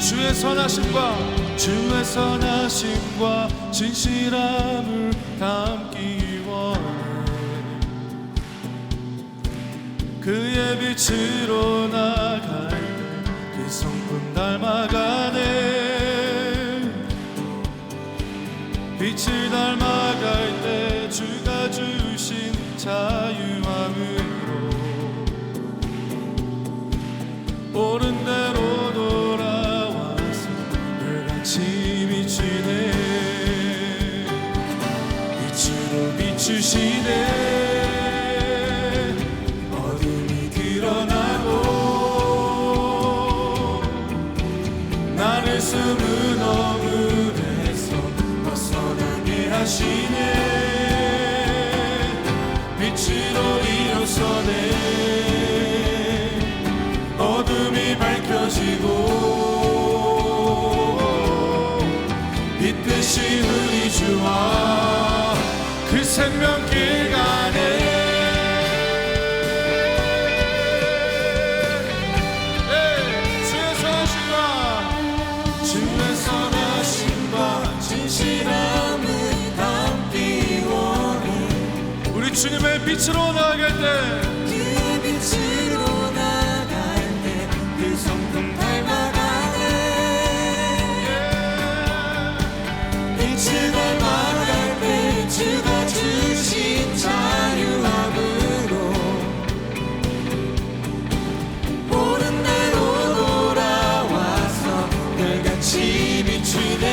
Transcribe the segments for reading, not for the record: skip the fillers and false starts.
주의 선하심과 진실함을 담기 원해. 그의 빛으로 나갈 때 그 성품 닮아가네. 빛을 닮아갈 때 주가 주신 자유함으로 옳은 대로 돌아와서 별같이 비추네. 빛으로 비추시네. 어둠이 드러나고 나를 숨은 어둠에서 벗어나게 하시네. 빛으로 일어서네. 어둠이 밝혀지고 빛 되신 우리 주와 그 생명길 가네. 주의 선하심과 진실함을 담기 원해. 우리 주님의 빛으로 나아갈 때 그의 빛으로 나갈 때 그 성품 닮아가네. 빛을 닮아갈 때 주가 주신 자유함으로 옳은 대로 돌아와서 별같이 비추네.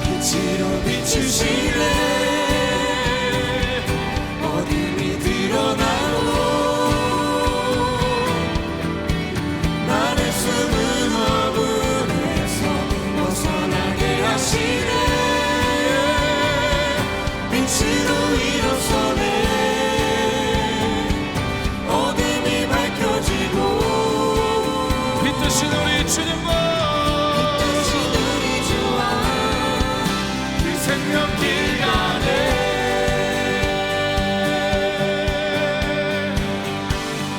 빛으로 비추시네. 어둠이 드러나고 나를 숨은 어둠에서 벗어나게 하시네. 빛으로 일어서네. 어둠이 밝혀지고 빛 되신 우리 주님과 빛 되신 우리 주와 그 생명길 가네.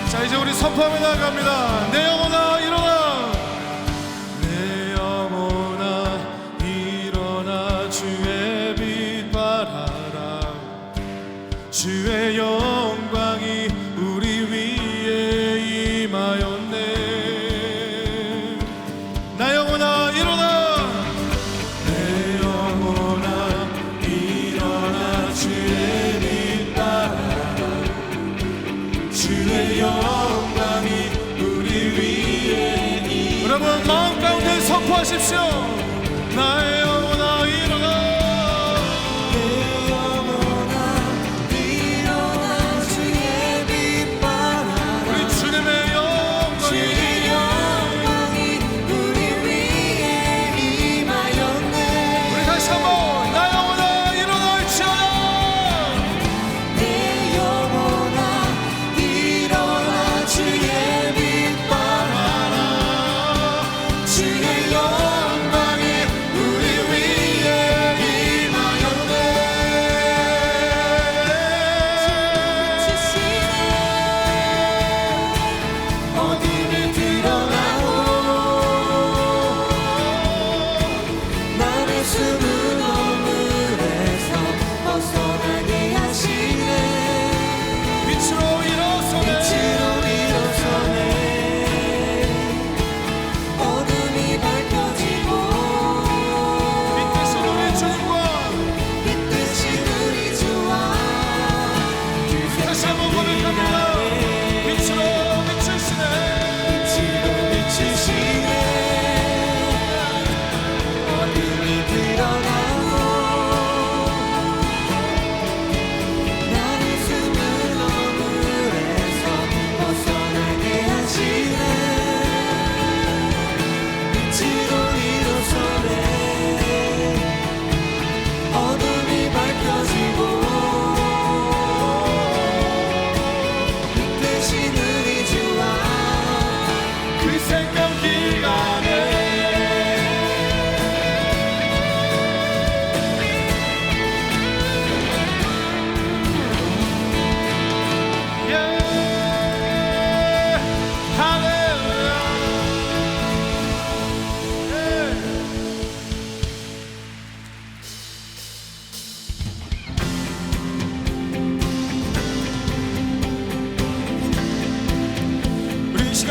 자, 이제 우리 선포하며 나아갑니다. 내 영혼아 일어나. 내 영혼아 일어나 주의 빛 발하라. 주의 영광이 우리 위에 임하였네. 나 영혼아 일어나. 내 영혼아 일어나 주의 빛 발하라. 주의 영광이 우리 위에 임하였네. 여러분 마음 가운데 선포하십시오. 나의 영혼아 일어나. 일어나 주의 빛 발하라. 우리 주님의 주의 영광이 우리 위에 임하였네. 우리 다시 한번 나 영혼아 일어날지어다. 내 영혼아 일어나 주의 빛 발하라. 주의 영광이 우리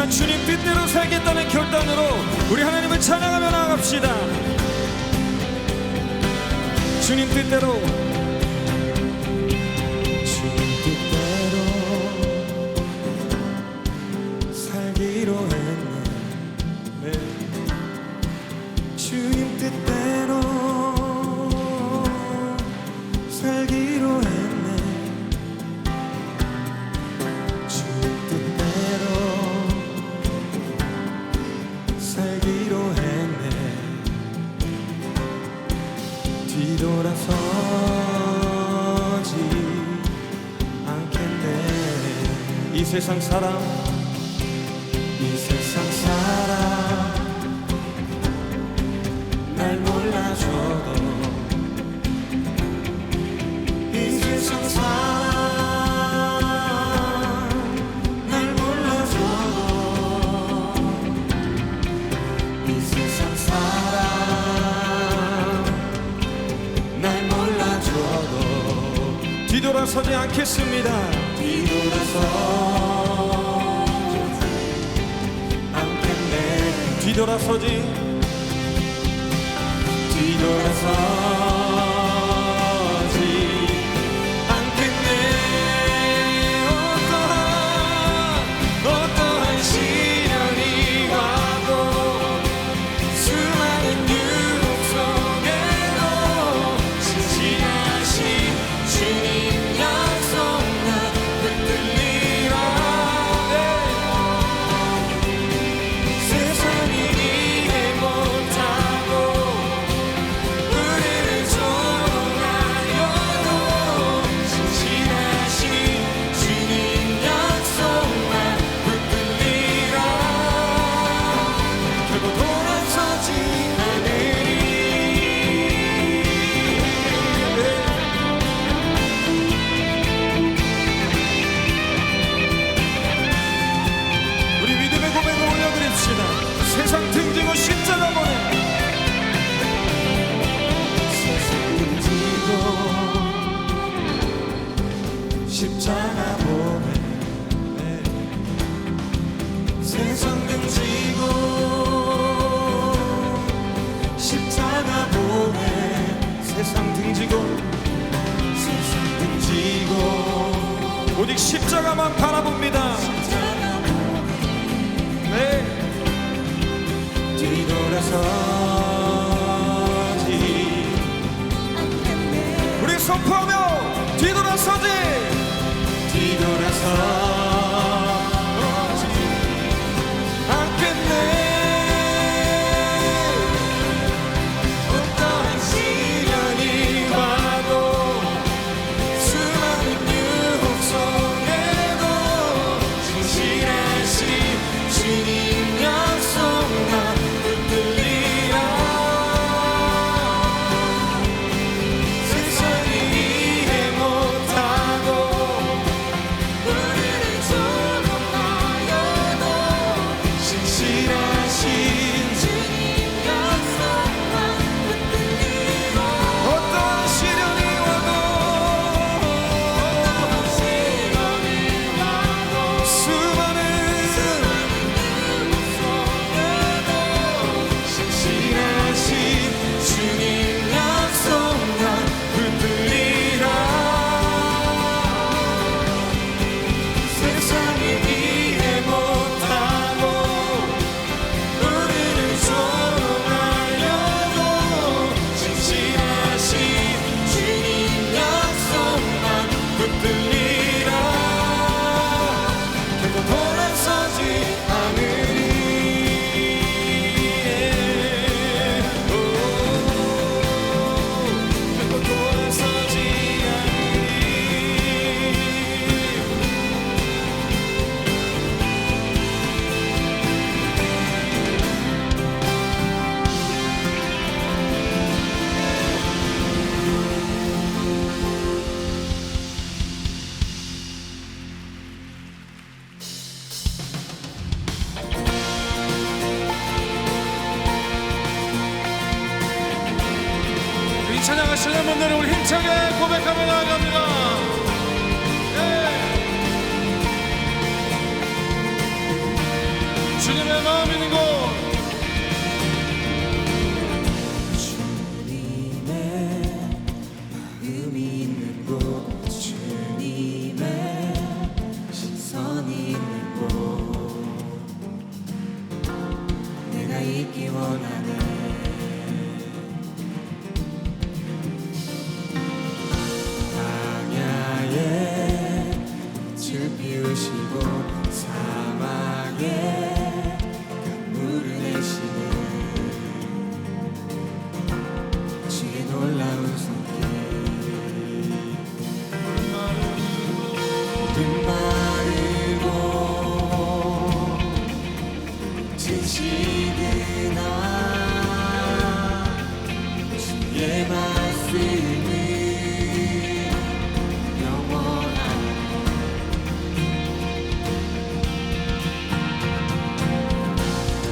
시간 주님 뜻대로 살겠다는 결단으로 우리 하나님을 찬양하며 나아갑시다. 주님 뜻대로, 주님 뜻대로 살기로 했네. 네. 주님 뜻대로 살기로 했네. 주님 뜻대로 살기로 했네. 뒤돌아서지 않겠네. 이 세상 사람, 이 세상 사람 날 몰라줘도, 이 세상 사람 날 몰라줘도, 이 세상 사람 날 몰라줘도 뒤돌아서지 않겠습니다. 뒤돌아서지 않겠네. 뒤돌아서지 않겠네. 어떠한 시련이 와도, 수많은 유혹 속에도 진실하신 주님 약속 나 붙들리라. 세상이 이해 못하고 우리를 조롱하여도 진실하신 주님 약속만 붙들리라. 결국 돌아서지 않으리. 우리 믿음의 고백을 올려드립시다. 세상 등지고 십자가 보내, 세상 등지고 십자가 보내, 세상 등지고 십자가 보내, 세상 등지고 오직 십자가만 바라봅니다. 네. 뒤돌아서지 우리 선포하며 뒤돌아서지 않겠네. 어떠한 시련이 와도, 수많은 유혹 속에도 진실하신 주님 약속만 붙들리라. 세상이 이해 못하고 우리를 조롱하여도 진실하신 주님 약속만 붙들리라. 어떠한 시련이 와도, 수많은 진실하신 주님 약속만 붙들리라. 세상이 이해 못하고 우리를 조롱하여도 진실하신 주님 약속만 붙들리라. 결코 돌아서지 않으리. 결코 돌아서지 않으리. 우리 찬양하시는 분들은 우리 힘차게 고백하며 나아갑니다. 네. 주님의 마음 있는 곳 의미 있는 곳 주님의 시선이 있는 곳 내가 있기 원하네 광야에 줄 피우시고 사막에 강물을 내시는 주의 놀라운 손길 마르고 지치는 주의 말씀은 영원한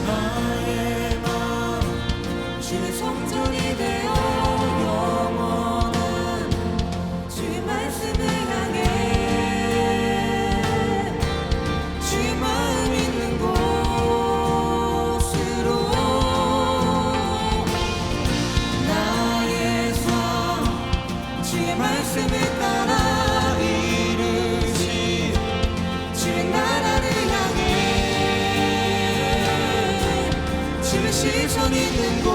나의 마음 주의 성전이 되어 영원한 주의 말씀을 향해 주의 마음 있는 곳으로 나의 삶 주의 말씀을 따라 이르지 주의 나라를 향해 주의 시선 있는 곳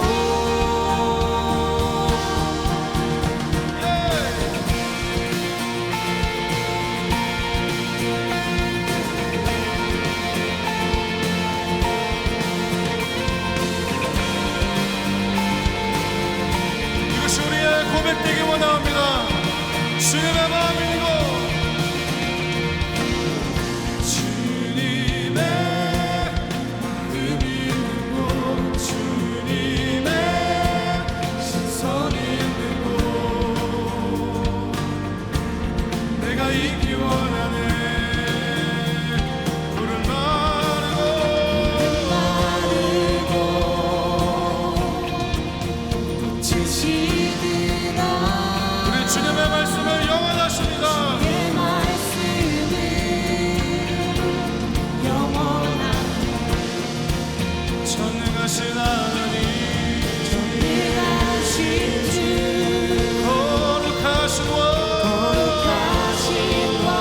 이것이 우리의 고백되기 원합니다. 주님의 마음 있는 곳 주님의 의미 있는 곳 주님의 시선이 있는 곳 내가 있기 원하네 푸른 마르고 지시드나 우리 주님의 말씀을 영원하십니다. 내 말씀은 영원한 전능하신 하나님 전능하신 주 거룩하신 왕 거룩하신 왕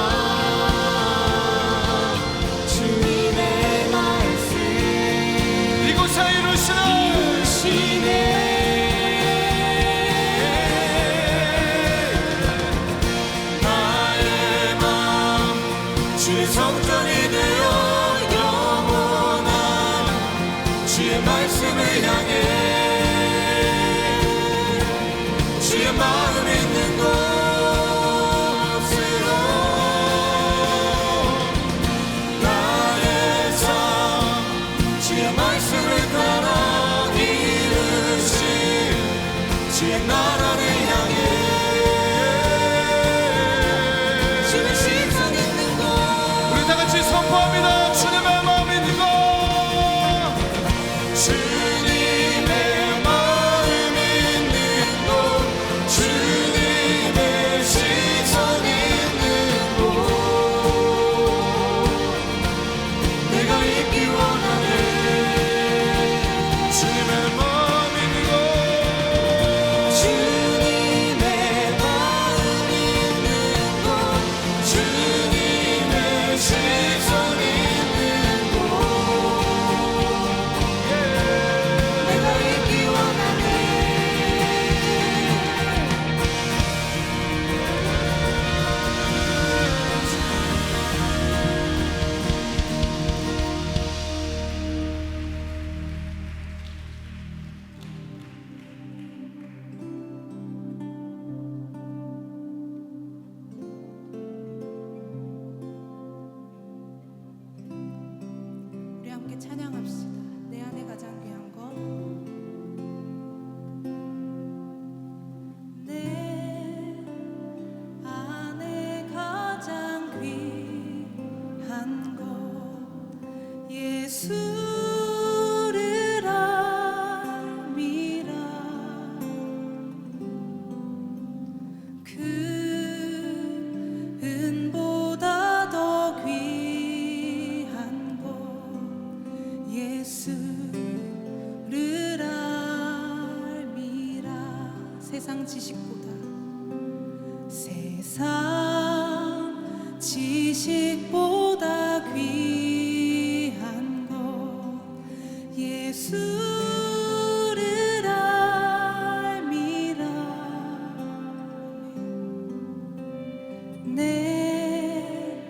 내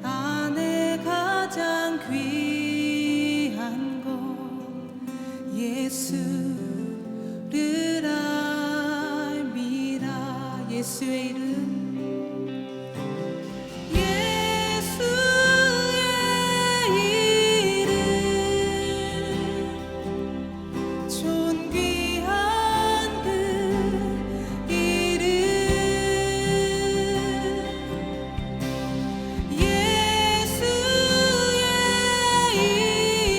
안에 가장 귀한 것 예수를 알미라. 예수의 이름, 예수의 이름, 존귀한 그 이름, 예수의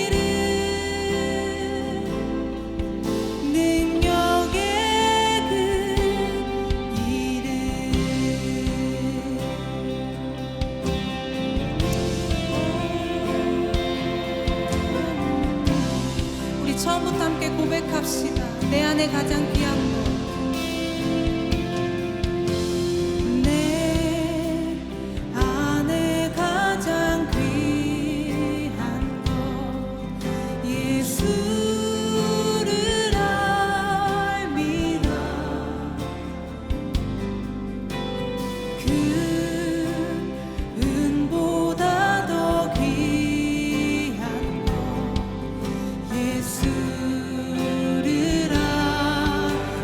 이름, 능력의 그 이름. 우리 처음부터 함께 고백합시다. 내 안에 가장 귀한 것, 내 안에 가장 귀한 것 예수를 알미라. 그 은보다 더 귀한 것 예수를 알미라.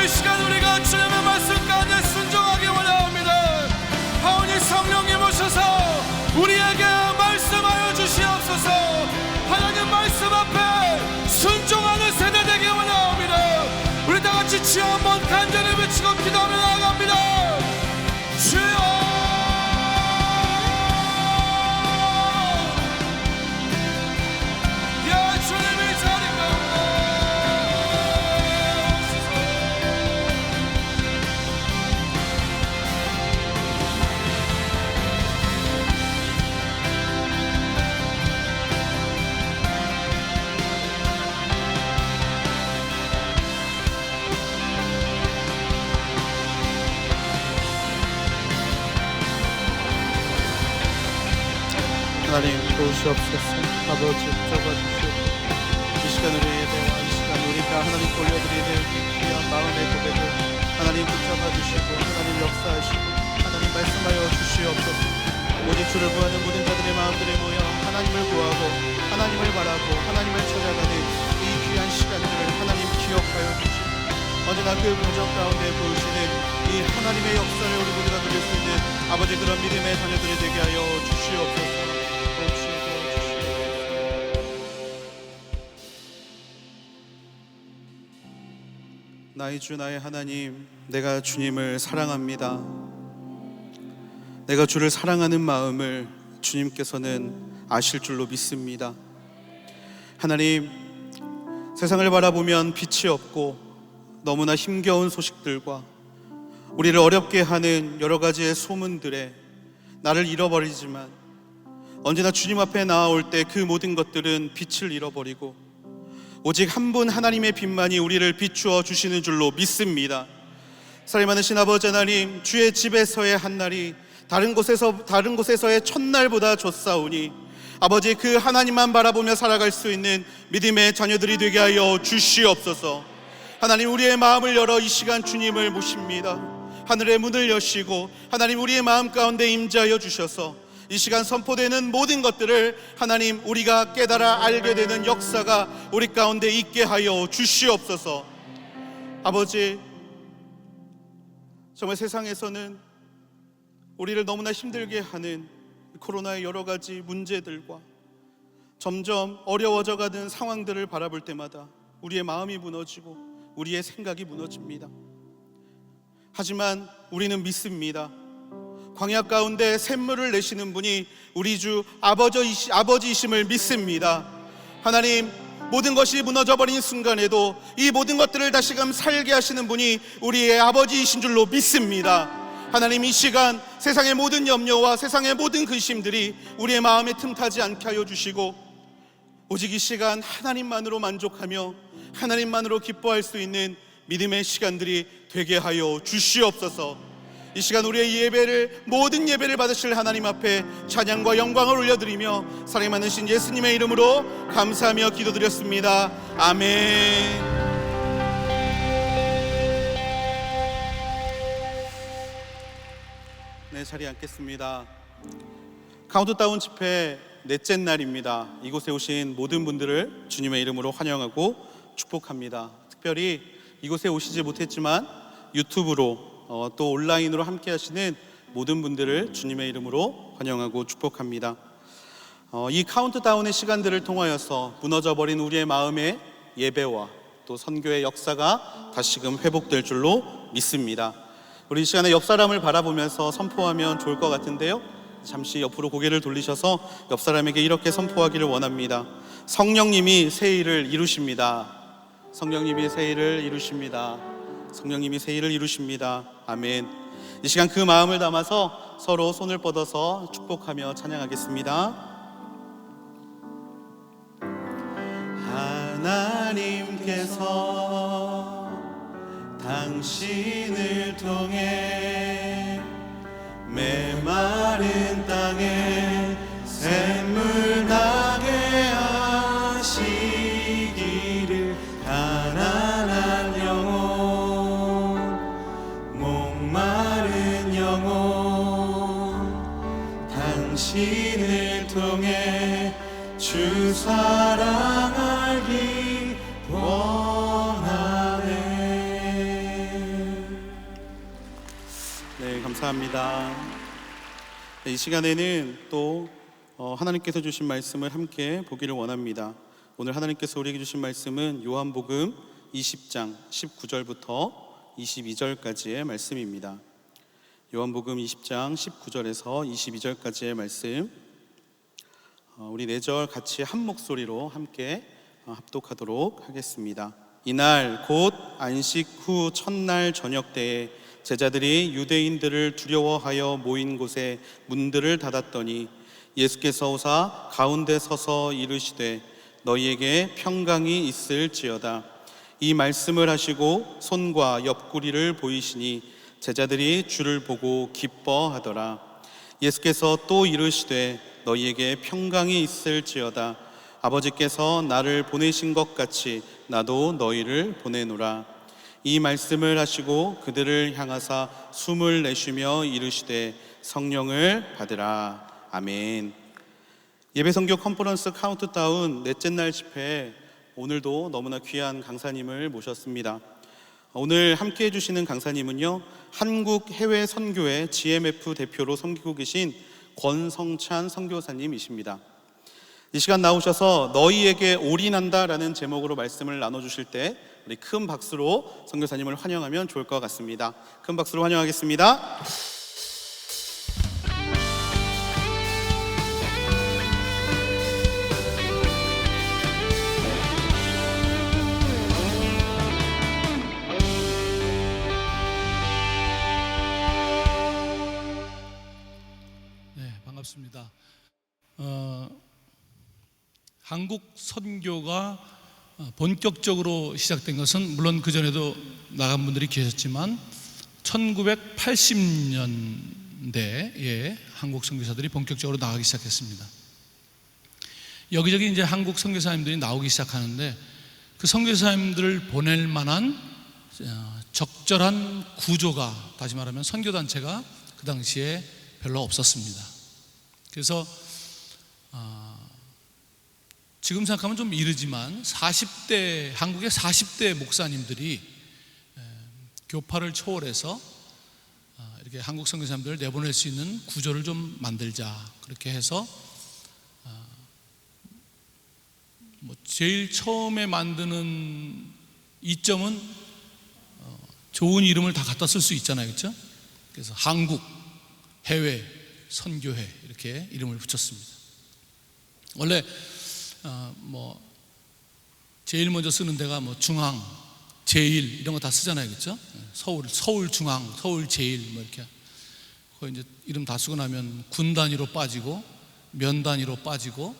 이 시간 우리가 주님의 말씀 가운데 순종하기 원합니다. 하오니 성령님 오셔서 우리에게 말씀하여 주시옵소서. 하나님 말씀 앞에 순종하는 세대 되기 원합니다. 우리 다 같이 주여 한번 간절히 외치고 기도하며 나아갑니다. 주여, 하나님 도우시옵소서. 아버지 붙잡아주시옵소서. 이 시간 우리의 예배와 이 시간 우리가 하나님 돌려드리는 귀한 마음의 고백을 하나님 붙잡아주시고 하나님 역사하시고 하나님 말씀하여 주시옵소서. 오직 주를 구하는 모든 자들의 마음들이 모여 하나님을 구하고 하나님을 바라고 하나님을 찾아가는 이 귀한 시간들을 하나님 기억하여 주시고 언제나 그 무정 가운데 보이시는 이 하나님의 역사를 우리 모두가 누릴 수 있는 아버지 그런 믿음의 자녀들이 되게 하여 주시옵소서. 나의 주 나의 하나님, 내가 주님을 사랑합니다. 내가 주를 사랑하는 마음을 주님께서는 아실 줄로 믿습니다. 하나님, 세상을 바라보면 빛이 없고 너무나 힘겨운 소식들과 우리를 어렵게 하는 여러 가지의 소문들에 나를 잃어버리지만 언제나 주님 앞에 나아올 때 그 모든 것들은 빛을 잃어버리고 오직 한 분 하나님의 빛만이 우리를 비추어 주시는 줄로 믿습니다. 사랑이 많으신 아버지 하나님, 주의 집에서의 한날이 다른 곳에서의 첫날보다 좋사오니 아버지 그 하나님만 바라보며 살아갈 수 있는 믿음의 자녀들이 되게 하여 주시옵소서. 하나님, 우리의 마음을 열어 이 시간 주님을 모십니다. 하늘의 문을 여시고 하나님 우리의 마음 가운데 임재하여 주셔서 이 시간 선포되는 모든 것들을 하나님 우리가 깨달아 알게 되는 역사가 우리 가운데 있게 하여 주시옵소서. 아버지, 정말 세상에서는 우리를 너무나 힘들게 하는 코로나의 여러 가지 문제들과 점점 어려워져가는 상황들을 바라볼 때마다 우리의 마음이 무너지고 우리의 생각이 무너집니다. 하지만 우리는 믿습니다. 광야 가운데 샘물을 내시는 분이 우리 주 아버지이심을 믿습니다. 하나님, 모든 것이 무너져버린 순간에도 이 모든 것들을 다시금 살게 하시는 분이 우리의 아버지이신 줄로 믿습니다. 하나님, 이 시간 세상의 모든 염려와 세상의 모든 근심들이 우리의 마음에 틈타지 않게 하여 주시고 오직 이 시간 하나님만으로 만족하며 하나님만으로 기뻐할 수 있는 믿음의 시간들이 되게 하여 주시옵소서. 이 시간 우리의 모든 예배를 받으실 하나님 앞에 찬양과 영광을 올려드리며 사랑이 많으신 예수님의 이름으로 감사하며 기도드렸습니다. 아멘. 네, 자리에 앉겠습니다. 카운트다운 집회 넷째 날입니다. 이곳에 오신 모든 분들을 주님의 이름으로 환영하고 축복합니다. 특별히 이곳에 오시지 못했지만 유튜브로 또 온라인으로 함께 하시는 모든 분들을 주님의 이름으로 환영하고 축복합니다. 이 카운트다운의 시간들을 통하여서 무너져버린 우리의 마음의 예배와 또 선교의 역사가 다시금 회복될 줄로 믿습니다. 우리 이 시간에 옆 사람을 바라보면서 선포하면 좋을 것 같은데요, 잠시 옆으로 고개를 돌리셔서 옆 사람에게 이렇게 선포하기를 원합니다. 성령님이 새 일을 이루십니다. 성령님이 새 일을 이루십니다. 성령님이 새 일을 이루십니다. 아멘. 이 시간 그 마음을 담아서 서로 손을 뻗어서 축복하며 찬양하겠습니다. 하나님께서 당신을 통해 메마른 땅에 샘물 나게 하시기를 가난한 영혼 목마른 영혼 당신을 통해 주 사랑 알기 원하네. 감사합니다. 이 시간에는 또 하나님께서 주신 말씀을 함께 보기를 원합니다. 오늘 하나님께서 우리에게 주신 말씀은 요한복음 20장 19절부터 22절까지의 말씀입니다. 요한복음 20장 19절에서 22절까지의 말씀, 우리 4절 같이 한 목소리로 함께 합독하도록 하겠습니다. 이날 곧 안식 후 첫날 저녁 때에 제자들이 유대인들을 두려워하여 모인 곳에 문들을 닫았더니 예수께서 오사 가운데 서서 이르시되 너희에게 평강이 있을지어다. 이 말씀을 하시고 손과 옆구리를 보이시니 제자들이 주를 보고 기뻐하더라. 예수께서 또 이르시되 너희에게 평강이 있을지어다. 아버지께서 나를 보내신 것 같이 나도 너희를 보내노라. 이 말씀을 하시고 그들을 향하사 숨을 내쉬며 이르시되 성령을 받으라. 아멘. 예배선교 컨퍼런스 카운트다운 넷째 날 집회에 오늘도 너무나 귀한 강사님을 모셨습니다. 오늘 함께 해주시는 강사님은요, 한국 해외 선교회 GMF 대표로 섬기고 계신 권성찬 선교사님이십니다. 이 시간 나오셔서 너희에게 올인한다라는 제목으로 말씀을 나눠주실 때 우리 큰 박수로 선교사님을 환영하면 좋을 것 같습니다. 큰 박수로 환영하겠습니다. 네, 반갑습니다. 한국 선교가 본격적으로 시작된 것은 물론 그전에도 나간 분들이 계셨지만 1980년대에 한국 선교사들이 본격적으로 나가기 시작했습니다. 여기저기 이제 한국 선교사님들이 나오기 시작하는데 그 선교사님들을 보낼 만한 적절한 구조가, 다시 말하면 선교단체가 그 당시에 별로 없었습니다. 그래서 지금 생각하면 좀 이르지만 40대, 한국의 40대 목사님들이 교파를 초월해서 이렇게 한국 선교사님들을 내보낼 수 있는 구조를 좀 만들자, 그렇게 해서 제일 처음에 만드는 이점은 좋은 이름을 다 갖다 쓸 수 있잖아요, 그렇죠? 그래서 한국 해외 선교회 이렇게 이름을 붙였습니다. 원래 제일 먼저 쓰는 데가 중앙, 제일 이런 거 다 쓰잖아요, 그렇죠? 서울 중앙, 서울 제일 이렇게 거기 이제 이름 다 쓰고 나면 군 단위로 빠지고 면 단위로 빠지고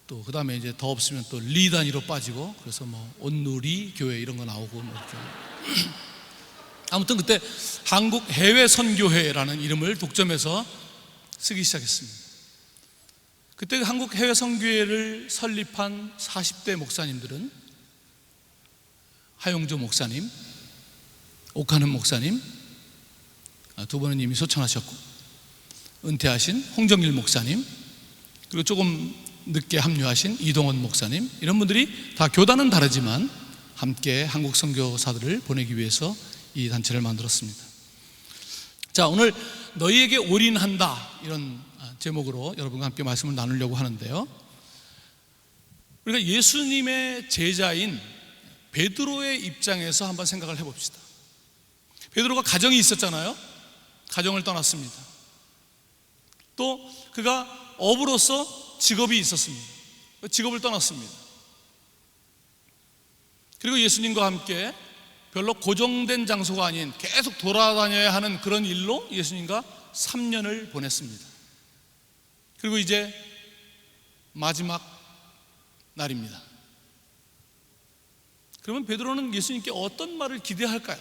또 그 다음에 이제 더 없으면 또 리 단위로 빠지고 그래서 온누리 교회 이런 거 나오고 이렇게 아무튼 그때 한국 해외 선교회라는 이름을 독점해서 쓰기 시작했습니다. 그때 한국 해외 선교회를 설립한 40대 목사님들은 하용조 목사님, 옥하는 목사님, 두 분은 이미 소천하셨고 은퇴하신 홍정일 목사님, 그리고 조금 늦게 합류하신 이동원 목사님, 이런 분들이 다 교단은 다르지만 함께 한국 선교사들을 보내기 위해서 이 단체를 만들었습니다. 자, 오늘 너희에게 올인한다, 이런 제목으로 여러분과 함께 말씀을 나누려고 하는데요, 우리가 예수님의 제자인 베드로의 입장에서 한번 생각을 해봅시다. 베드로가 가정이 있었잖아요. 가정을 떠났습니다. 또 그가 어부로서 직업이 있었습니다. 직업을 떠났습니다. 그리고 예수님과 함께 별로 고정된 장소가 아닌 계속 돌아다녀야 하는 그런 일로 예수님과 3년을 보냈습니다. 그리고 이제 마지막 날입니다. 그러면 베드로는 예수님께 어떤 말을 기대할까요?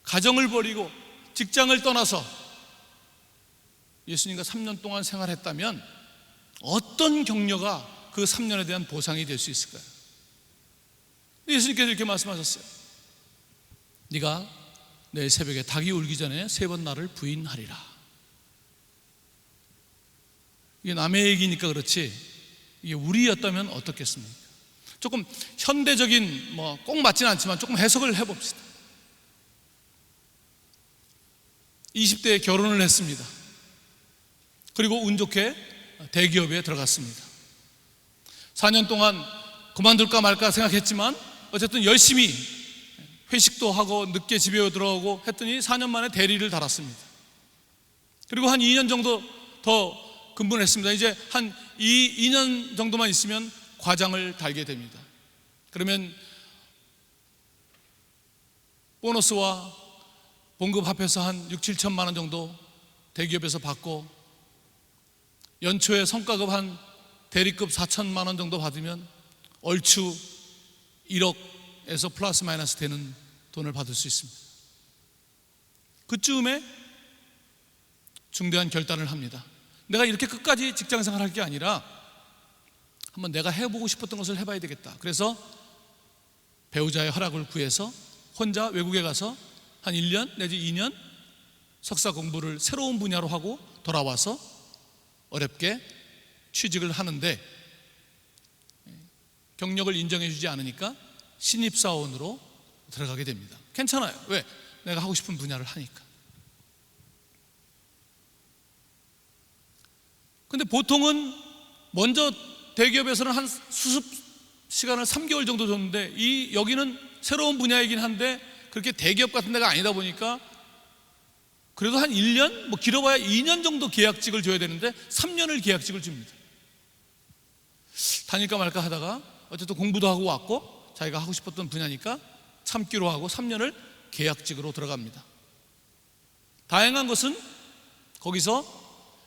가정을 버리고 직장을 떠나서 예수님과 3년 동안 생활했다면 어떤 격려가 그 3년에 대한 보상이 될 수 있을까요? 예수님께서 이렇게 말씀하셨어요. 네가 내일 새벽에 닭이 울기 전에 3번 나를 부인하리라. 이게 남의 얘기니까 그렇지 이게 우리였다면 어떻겠습니까? 조금 현대적인 꼭 맞지는 않지만 조금 해석을 해봅시다. 20대에 결혼을 했습니다. 그리고 운 좋게 대기업에 들어갔습니다. 4년 동안 그만둘까 말까 생각했지만 어쨌든 열심히 회식도 하고 늦게 집에 들어오고 했더니 4년 만에 대리를 달았습니다. 그리고 한 2년 정도 더 근무를 했습니다. 이제 한 2년 정도만 있으면 과장을 달게 됩니다. 그러면 보너스와 봉급 합해서 한 6, 7천만 원 정도 대기업에서 받고 연초에 성과급 한 대리급 4천만 원 정도 받으면 얼추 1억에서 플러스 마이너스 되는 돈을 받을 수 있습니다. 그쯤에 중대한 결단을 합니다. 내가 이렇게 끝까지 직장생활 할 게 아니라 한번 내가 해보고 싶었던 것을 해봐야 되겠다. 그래서 배우자의 허락을 구해서 혼자 외국에 가서 한 1년 내지 2년 석사 공부를 새로운 분야로 하고 돌아와서 어렵게 취직을 하는데 경력을 인정해 주지 않으니까 신입사원으로 들어가게 됩니다. 괜찮아요. 왜? 내가 하고 싶은 분야를 하니까. 근데 보통은 먼저 대기업에서는 한 수습 시간을 3개월 정도 줬는데 여기는 새로운 분야이긴 한데 그렇게 대기업 같은 데가 아니다 보니까 그래도 한 1년, 뭐 길어봐야 2년 정도 계약직을 줘야 되는데 3년을 계약직을 줍니다. 다닐까 말까 하다가 어쨌든 공부도 하고 왔고 자기가 하고 싶었던 분야니까 참기로 하고 3년을 계약직으로 들어갑니다. 다행한 것은 거기서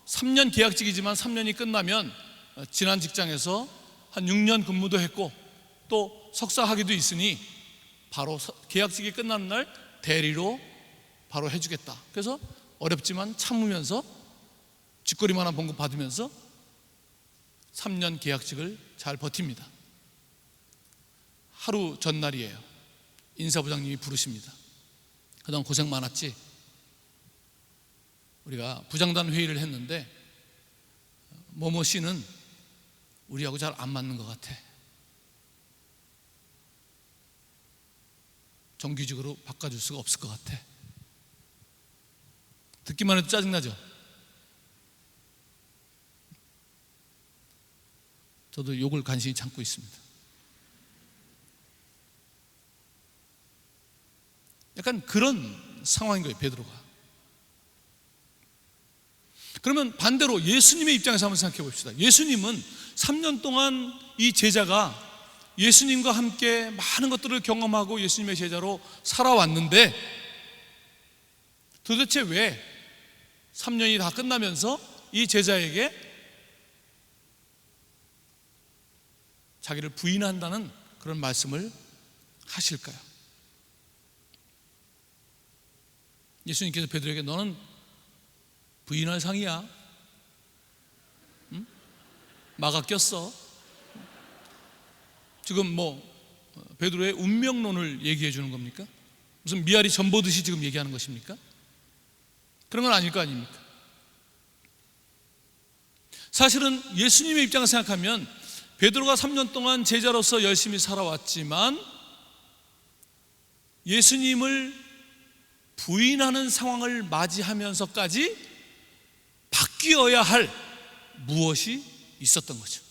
3년 계약직이지만 3년이 끝나면 지난 직장에서 한 6년 근무도 했고 또 석사 학위도 있으니 바로 계약직이 끝나는 날 대리로 바로 해주겠다. 그래서 어렵지만 참으면서 쥐꼬리만한 봉급 받으면서 3년 계약직을 잘 버팁니다. 하루 전날이에요. 인사부장님이 부르십니다. 그동안 고생 많았지? 우리가 부장단 회의를 했는데 뭐뭐 씨는 우리하고 잘 안 맞는 것 같아. 정규직으로 바꿔줄 수가 없을 것 같아. 듣기만 해도 짜증나죠? 저도 욕을 간신히 참고 있습니다. 약간 그런 상황인 거예요, 베드로가. 그러면 반대로 예수님의 입장에서 한번 생각해 봅시다. 예수님은 3년 동안 이 제자가 예수님과 함께 많은 것들을 경험하고 예수님의 제자로 살아왔는데 도대체 왜 3년이 다 끝나면서 이 제자에게 자기를 부인한다는 그런 말씀을 하실까요? 예수님께서 베드로에게 너는 부인할 상이야. 응? 마가 꼈어. 지금 뭐 베드로의 운명론을 얘기해 주는 겁니까? 무슨 미아리 전보듯이 지금 얘기하는 것입니까? 그런 건 아닐 거 아닙니까? 사실은 예수님의 입장을 생각하면 베드로가 3년 동안 제자로서 열심히 살아왔지만 예수님을 부인하는 상황을 맞이하면서까지 바뀌어야 할 무엇이 있었던 거죠.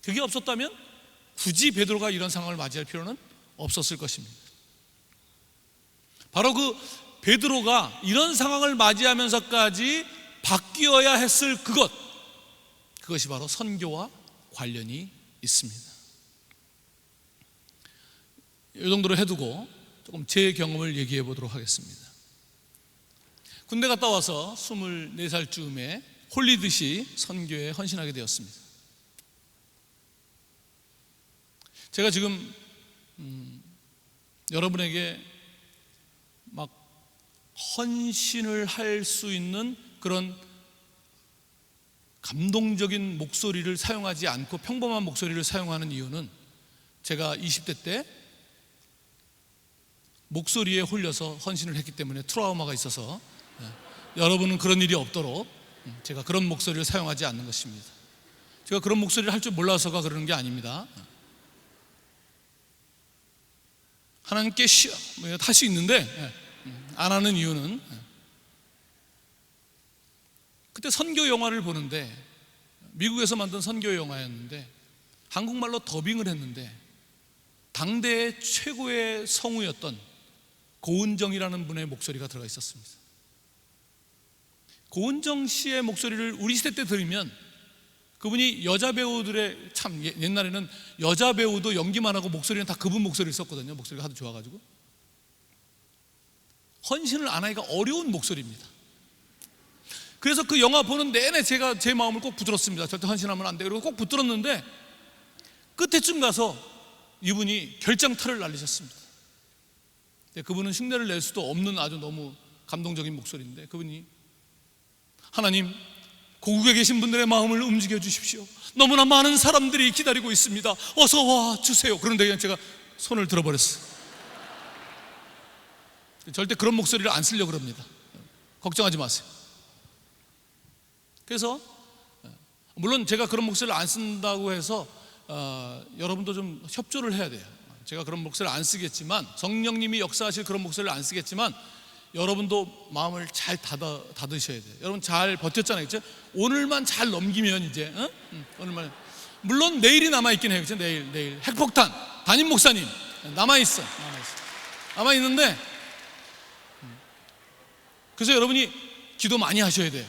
그게 없었다면 굳이 베드로가 이런 상황을 맞이할 필요는 없었을 것입니다. 바로 그 베드로가 이런 상황을 맞이하면서까지 바뀌어야 했을 그것이 바로 선교와 관련이 있습니다. 이 정도로 해두고 조금 제 경험을 얘기해 보도록 하겠습니다. 군대 갔다 와서 24살쯤에 홀리듯이 선교에 헌신하게 되었습니다. 제가 지금 여러분에게 막 헌신을 할 수 있는 그런 감동적인 목소리를 사용하지 않고 평범한 목소리를 사용하는 이유는 제가 20대 때 목소리에 홀려서 헌신을 했기 때문에 트라우마가 있어서 여러분은 그런 일이 없도록 제가 그런 목소리를 사용하지 않는 것입니다. 제가 그런 목소리를 할 줄 몰라서가 그러는 게 아닙니다. 하나님께 할 수 있는데 안 하는 이유는 그때 선교 영화를 보는데, 미국에서 만든 선교 영화였는데 한국말로 더빙을 했는데 당대의 최고의 성우였던 고은정이라는 분의 목소리가 들어가 있었습니다. 고은정 씨의 목소리를 우리 시대 때 들으면, 그분이 여자 배우들의, 참 옛날에는 여자 배우도 연기만 하고 목소리는 다 그분 목소리를 썼거든요. 목소리가 하도 좋아가지고 헌신을 안 하기가 어려운 목소리입니다. 그래서 그 영화 보는 내내 제가 제 마음을 꼭 붙들었습니다. 절대 헌신하면 안 돼. 그리고 꼭 붙들었는데 끝에쯤 가서 이분이 결장타를 날리셨습니다. 그분은 흉내를 낼 수도 없는 아주 너무 감동적인 목소리인데, 그분이 하나님, 고국에 계신 분들의 마음을 움직여 주십시오. 너무나 많은 사람들이 기다리고 있습니다. 어서 와 주세요. 그런데 그냥 제가 손을 들어버렸어요. 절대 그런 목소리를 안 쓰려고 그럽니다. 걱정하지 마세요. 그래서 물론 제가 그런 목소리를 안 쓴다고 해서 여러분도 좀 협조를 해야 돼요. 제가 그런 목소리를 안 쓰겠지만, 성령님이 역사하실 그런 목소리를 안 쓰겠지만 여러분도 마음을 잘 닫으셔야 돼요. 여러분 잘 버텼잖아요, 그렇죠? 오늘만 잘 넘기면 이제 오늘만, 물론 내일이 남아있긴 해요, 그렇죠? 내일 핵폭탄, 담임 목사님 남아있는데, 그래서 여러분이 기도 많이 하셔야 돼요.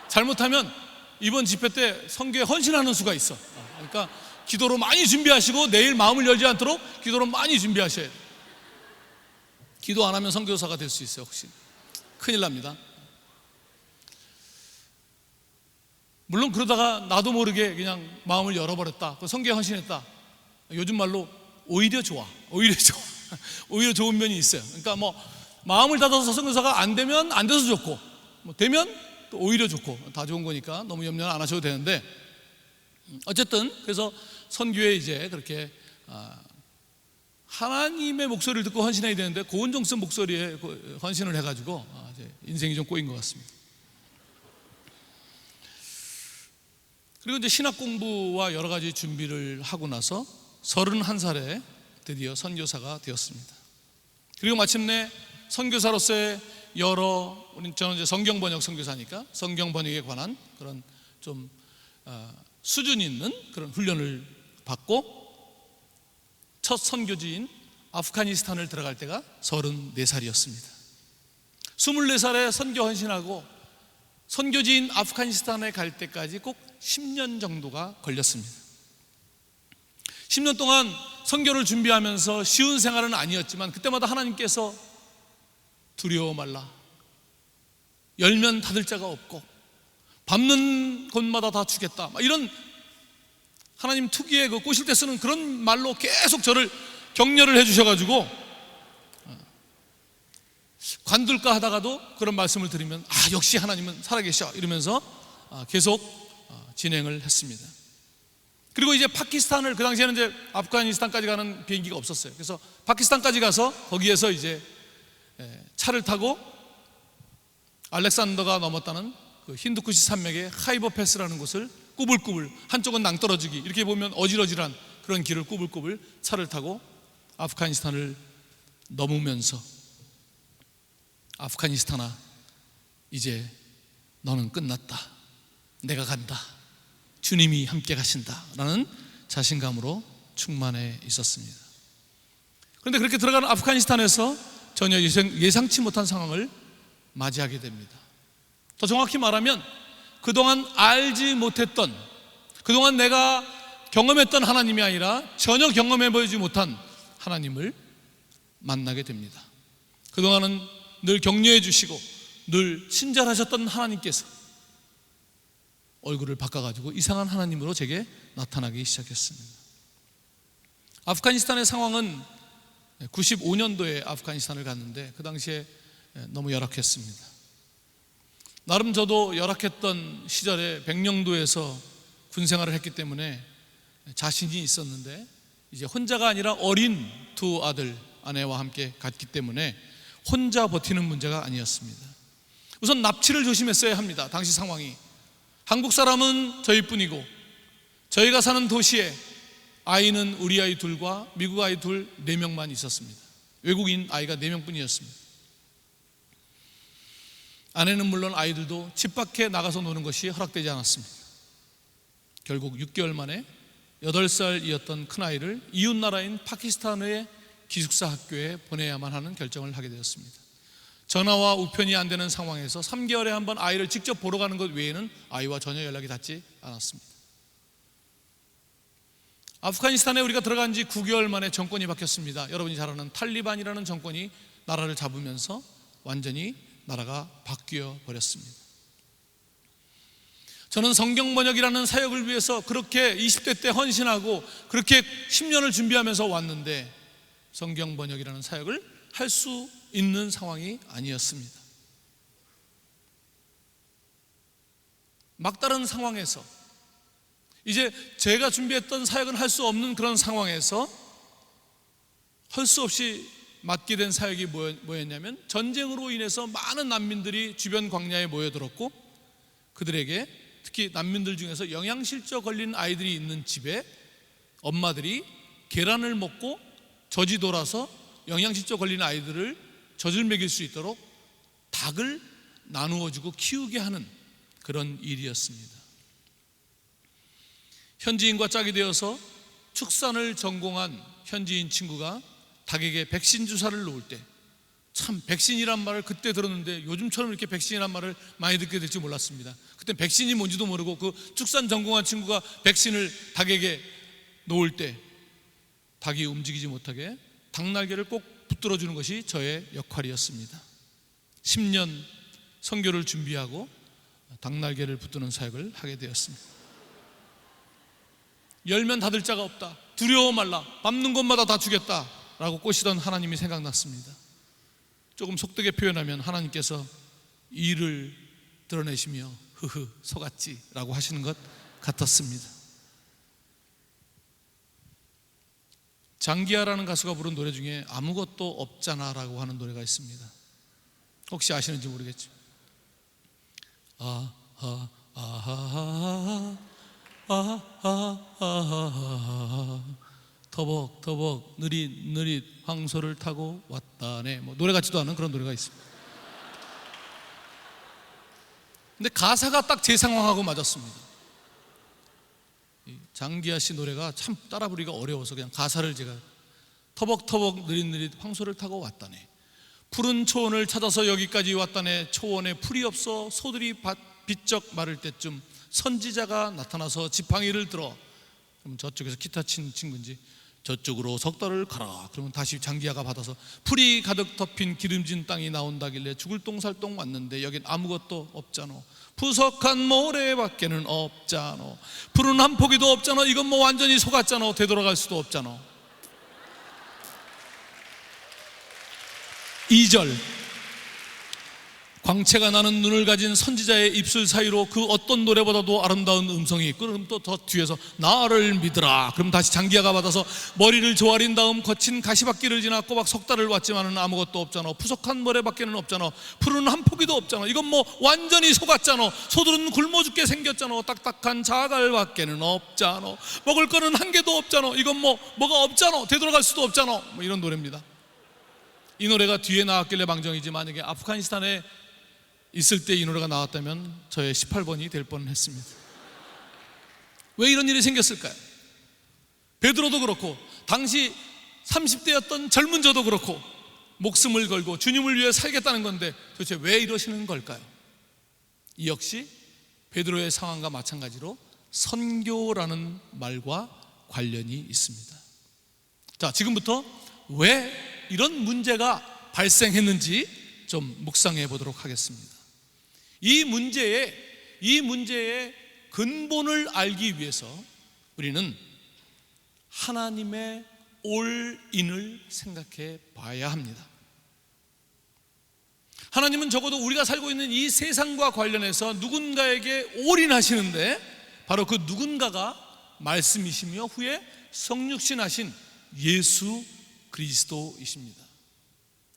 잘못하면 이번 집회 때 선교에 헌신하는 수가 있어. 그러니까 기도로 많이 준비하시고 내일 마음을 열지 않도록 기도로 많이 준비하셔야 돼요. 기도 안 하면 선교사가 될 수 있어요. 혹시 큰일 납니다. 물론 그러다가 나도 모르게 그냥 마음을 열어버렸다, 선교에 헌신했다, 요즘 말로 오히려 좋아. 오히려 좋은 면이 있어요. 그러니까 뭐 마음을 닫아서 선교사가 안 되면 안 돼서 좋고, 뭐 되면 또 오히려 좋고, 다 좋은 거니까 너무 염려는 안 하셔도 되는데, 어쨌든 그래서 선교에 이제 그렇게 하나님의 목소리를 듣고 헌신해야 되는데 고은정 씨 목소리에 헌신을 해가지고 이제 인생이 좀 꼬인 것 같습니다. 그리고 이제 신학 공부와 여러 가지 준비를 하고 나서 31살에 드디어 선교사가 되었습니다. 그리고 마침내 선교사로서의 저는 이제 성경 번역 선교사니까 성경 번역에 관한 그런 좀 수준 있는 그런 훈련을 받고 첫 선교지인 아프가니스탄을 들어갈 때가 34살이었습니다. 24살에 선교 헌신하고 선교지인 아프가니스탄에 갈 때까지 꼭 10년 정도가 걸렸습니다. 10년 동안 선교를 준비하면서 쉬운 생활은 아니었지만 그때마다 하나님께서 두려워 말라, 열면 닫을 자가 없고 밟는 곳마다 다 주겠다, 이런 하나님 특유의 그 꼬실 때 쓰는 그런 말로 계속 저를 격려를 해주셔가지고 관둘까 하다가도 그런 말씀을 드리면 역시 하나님은 살아계셔 이러면서 계속 진행을 했습니다. 그리고 이제 파키스탄을, 그 당시에는 이제 아프가니스탄까지 가는 비행기가 없었어요. 그래서 파키스탄까지 가서 거기에서 이제 차를 타고 알렉산더가 넘었다는 그 힌두쿠시 산맥의 하이버 패스라는 곳을 꾸불꾸불, 한쪽은 낭떠러지기, 이렇게 보면 어질어질한 그런 길을 꾸불꾸불 차를 타고 아프가니스탄을 넘으면서 아프가니스탄아, 이제 너는 끝났다, 내가 간다, 주님이 함께 가신다 라는 자신감으로 충만해 있었습니다. 그런데 그렇게 들어가는 아프가니스탄에서 전혀 예상치 못한 상황을 맞이하게 됩니다. 더 정확히 말하면 그동안 알지 못했던, 그동안 내가 경험했던 하나님이 아니라 전혀 경험해 보이지 못한 하나님을 만나게 됩니다. 그동안은 늘 격려해 주시고 늘 친절하셨던 하나님께서 얼굴을 바꿔가지고 이상한 하나님으로 제게 나타나기 시작했습니다. 아프가니스탄의 상황은 95년도에 아프가니스탄을 갔는데 그 당시에 너무 열악했습니다. 나름 저도 열악했던 시절에 백령도에서 군생활을 했기 때문에 자신이 있었는데 이제 혼자가 아니라 어린 두 아들, 아내와 함께 갔기 때문에 혼자 버티는 문제가 아니었습니다. 우선 납치를 조심했어야 합니다. 당시 상황이, 한국 사람은 저희뿐이고 저희가 사는 도시에 아이는 우리 아이 둘과 미국 아이 둘 4명만 있었습니다. 외국인 아이가 4명뿐이었습니다. 아내는 물론 아이들도 집 밖에 나가서 노는 것이 허락되지 않았습니다. 결국 6개월 만에 8살이었던 큰아이를 이웃나라인 파키스탄의 기숙사 학교에 보내야만 하는 결정을 하게 되었습니다. 전화와 우편이 안 되는 상황에서 3개월에 한 번 아이를 직접 보러 가는 것 외에는 아이와 전혀 연락이 닿지 않았습니다. 아프가니스탄에 우리가 들어간 지 9개월 만에 정권이 바뀌었습니다. 여러분이 잘 아는 탈리반이라는 정권이 나라를 잡으면서 완전히 나라가 바뀌어 버렸습니다. 저는 성경 번역이라는 사역을 위해서 그렇게 20대 때 헌신하고 그렇게 10년을 준비하면서 왔는데 성경 번역이라는 사역을 할 수 있는 상황이 아니었습니다. 막다른 상황에서 이제 제가 준비했던 사역은 할 수 없는 그런 상황에서 할 수 없이 맡게 된 사역이 뭐였냐면, 전쟁으로 인해서 많은 난민들이 주변 광야에 모여들었고 그들에게 특히 난민들 중에서 영양실조 걸린 아이들이 있는 집에 엄마들이 계란을 먹고 젖이 돌아서 영양실조 걸린 아이들을 젖을 먹일 수 있도록 닭을 나누어주고 키우게 하는 그런 일이었습니다. 현지인과 짝이 되어서 축산을 전공한 현지인 친구가 닭에게 백신 주사를 놓을 때, 참 백신이란 말을 그때 들었는데 요즘처럼 이렇게 백신이란 말을 많이 듣게 될지 몰랐습니다. 그때 백신이 뭔지도 모르고 그 축산 전공한 친구가 백신을 닭에게 놓을 때 닭이 움직이지 못하게 닭날개를 꼭 붙들어 주는 것이 저의 역할이었습니다. 10년 선교를 준비하고 닭날개를 붙드는 사역을 하게 되었습니다. 열면 닫을 자가 없다, 두려워 말라, 밟는 곳마다 다 주겠다 라고 꼬시던 하나님이 생각났습니다. 조금 속되게 표현하면 하나님께서 이를 드러내시며 흐흐 속았지 라고 하시는 것 같았습니다. 장기하라는 가수가 부른 노래 중에 아무것도 없잖아 라고 하는 노래가 있습니다. 혹시 아시는지 모르겠죠. 터벅터벅 느릿느릿 황소를 타고 왔다네, 뭐 노래 같지도 않은 그런 노래가 있습니다. 근데 가사가 딱 제 상황하고 맞았습니다. 장기하 씨 노래가 참 따라 부르기가 어려워서 그냥 가사를 제가 터벅터벅 느릿느릿 황소를 타고 왔다네, 푸른 초원을 찾아서 여기까지 왔다네, 초원에 풀이 없어 소들이 비쩍 마를 때쯤 선지자가 나타나서 지팡이를 들어, 그럼 저쪽에서 기타 친 친구인지 저쪽으로 석 달을 가라, 그러면 다시 장기하가 받아서 풀이 가득 덮인 기름진 땅이 나온다길래 죽을 똥살똥 왔는데 여긴 아무것도 없잖아, 푸석한 모래밖에는 없잖아, 푸른 한 포기도 없잖아, 이건 뭐 완전히 속았잖아, 되돌아갈 수도 없잖아. 2절, 광채가 나는 눈을 가진 선지자의 입술 사이로 그 어떤 노래보다도 아름다운 음성이 있고, 그럼 또 더 뒤에서 나를 믿으라, 그럼 다시 장기하가 받아서 머리를 조아린 다음 거친 가시밭길을 지나 꼬박 석 달을 왔지만은 아무것도 없잖아, 푸석한 모래밖에는 없잖아, 푸른 한 포기도 없잖아, 이건 뭐 완전히 속았잖아, 소들은 굶어 죽게 생겼잖아, 딱딱한 자갈밖에는 없잖아, 먹을 거는 한 개도 없잖아, 이건 뭐가 없잖아, 되돌아갈 수도 없잖아, 뭐 이런 노래입니다. 이 노래가 뒤에 나왔길래 망정이지, 만약에 아프가니스탄에 있을 때 이 노래가 나왔다면 저의 18번이 될 뻔했습니다. 왜 이런 일이 생겼을까요? 베드로도 그렇고 당시 30대였던 젊은 저도 그렇고 목숨을 걸고 주님을 위해 살겠다는 건데 도대체 왜 이러시는 걸까요? 이 역시 베드로의 상황과 마찬가지로 선교라는 말과 관련이 있습니다. 자, 지금부터 왜 이런 문제가 발생했는지 좀 묵상해 보도록 하겠습니다. 이 문제의 근본을 알기 위해서 우리는 하나님의 올인을 생각해 봐야 합니다. 하나님은 적어도 우리가 살고 있는 이 세상과 관련해서 누군가에게 올인하시는데, 바로 그 누군가가 말씀이시며 후에 성육신하신 예수 그리스도이십니다.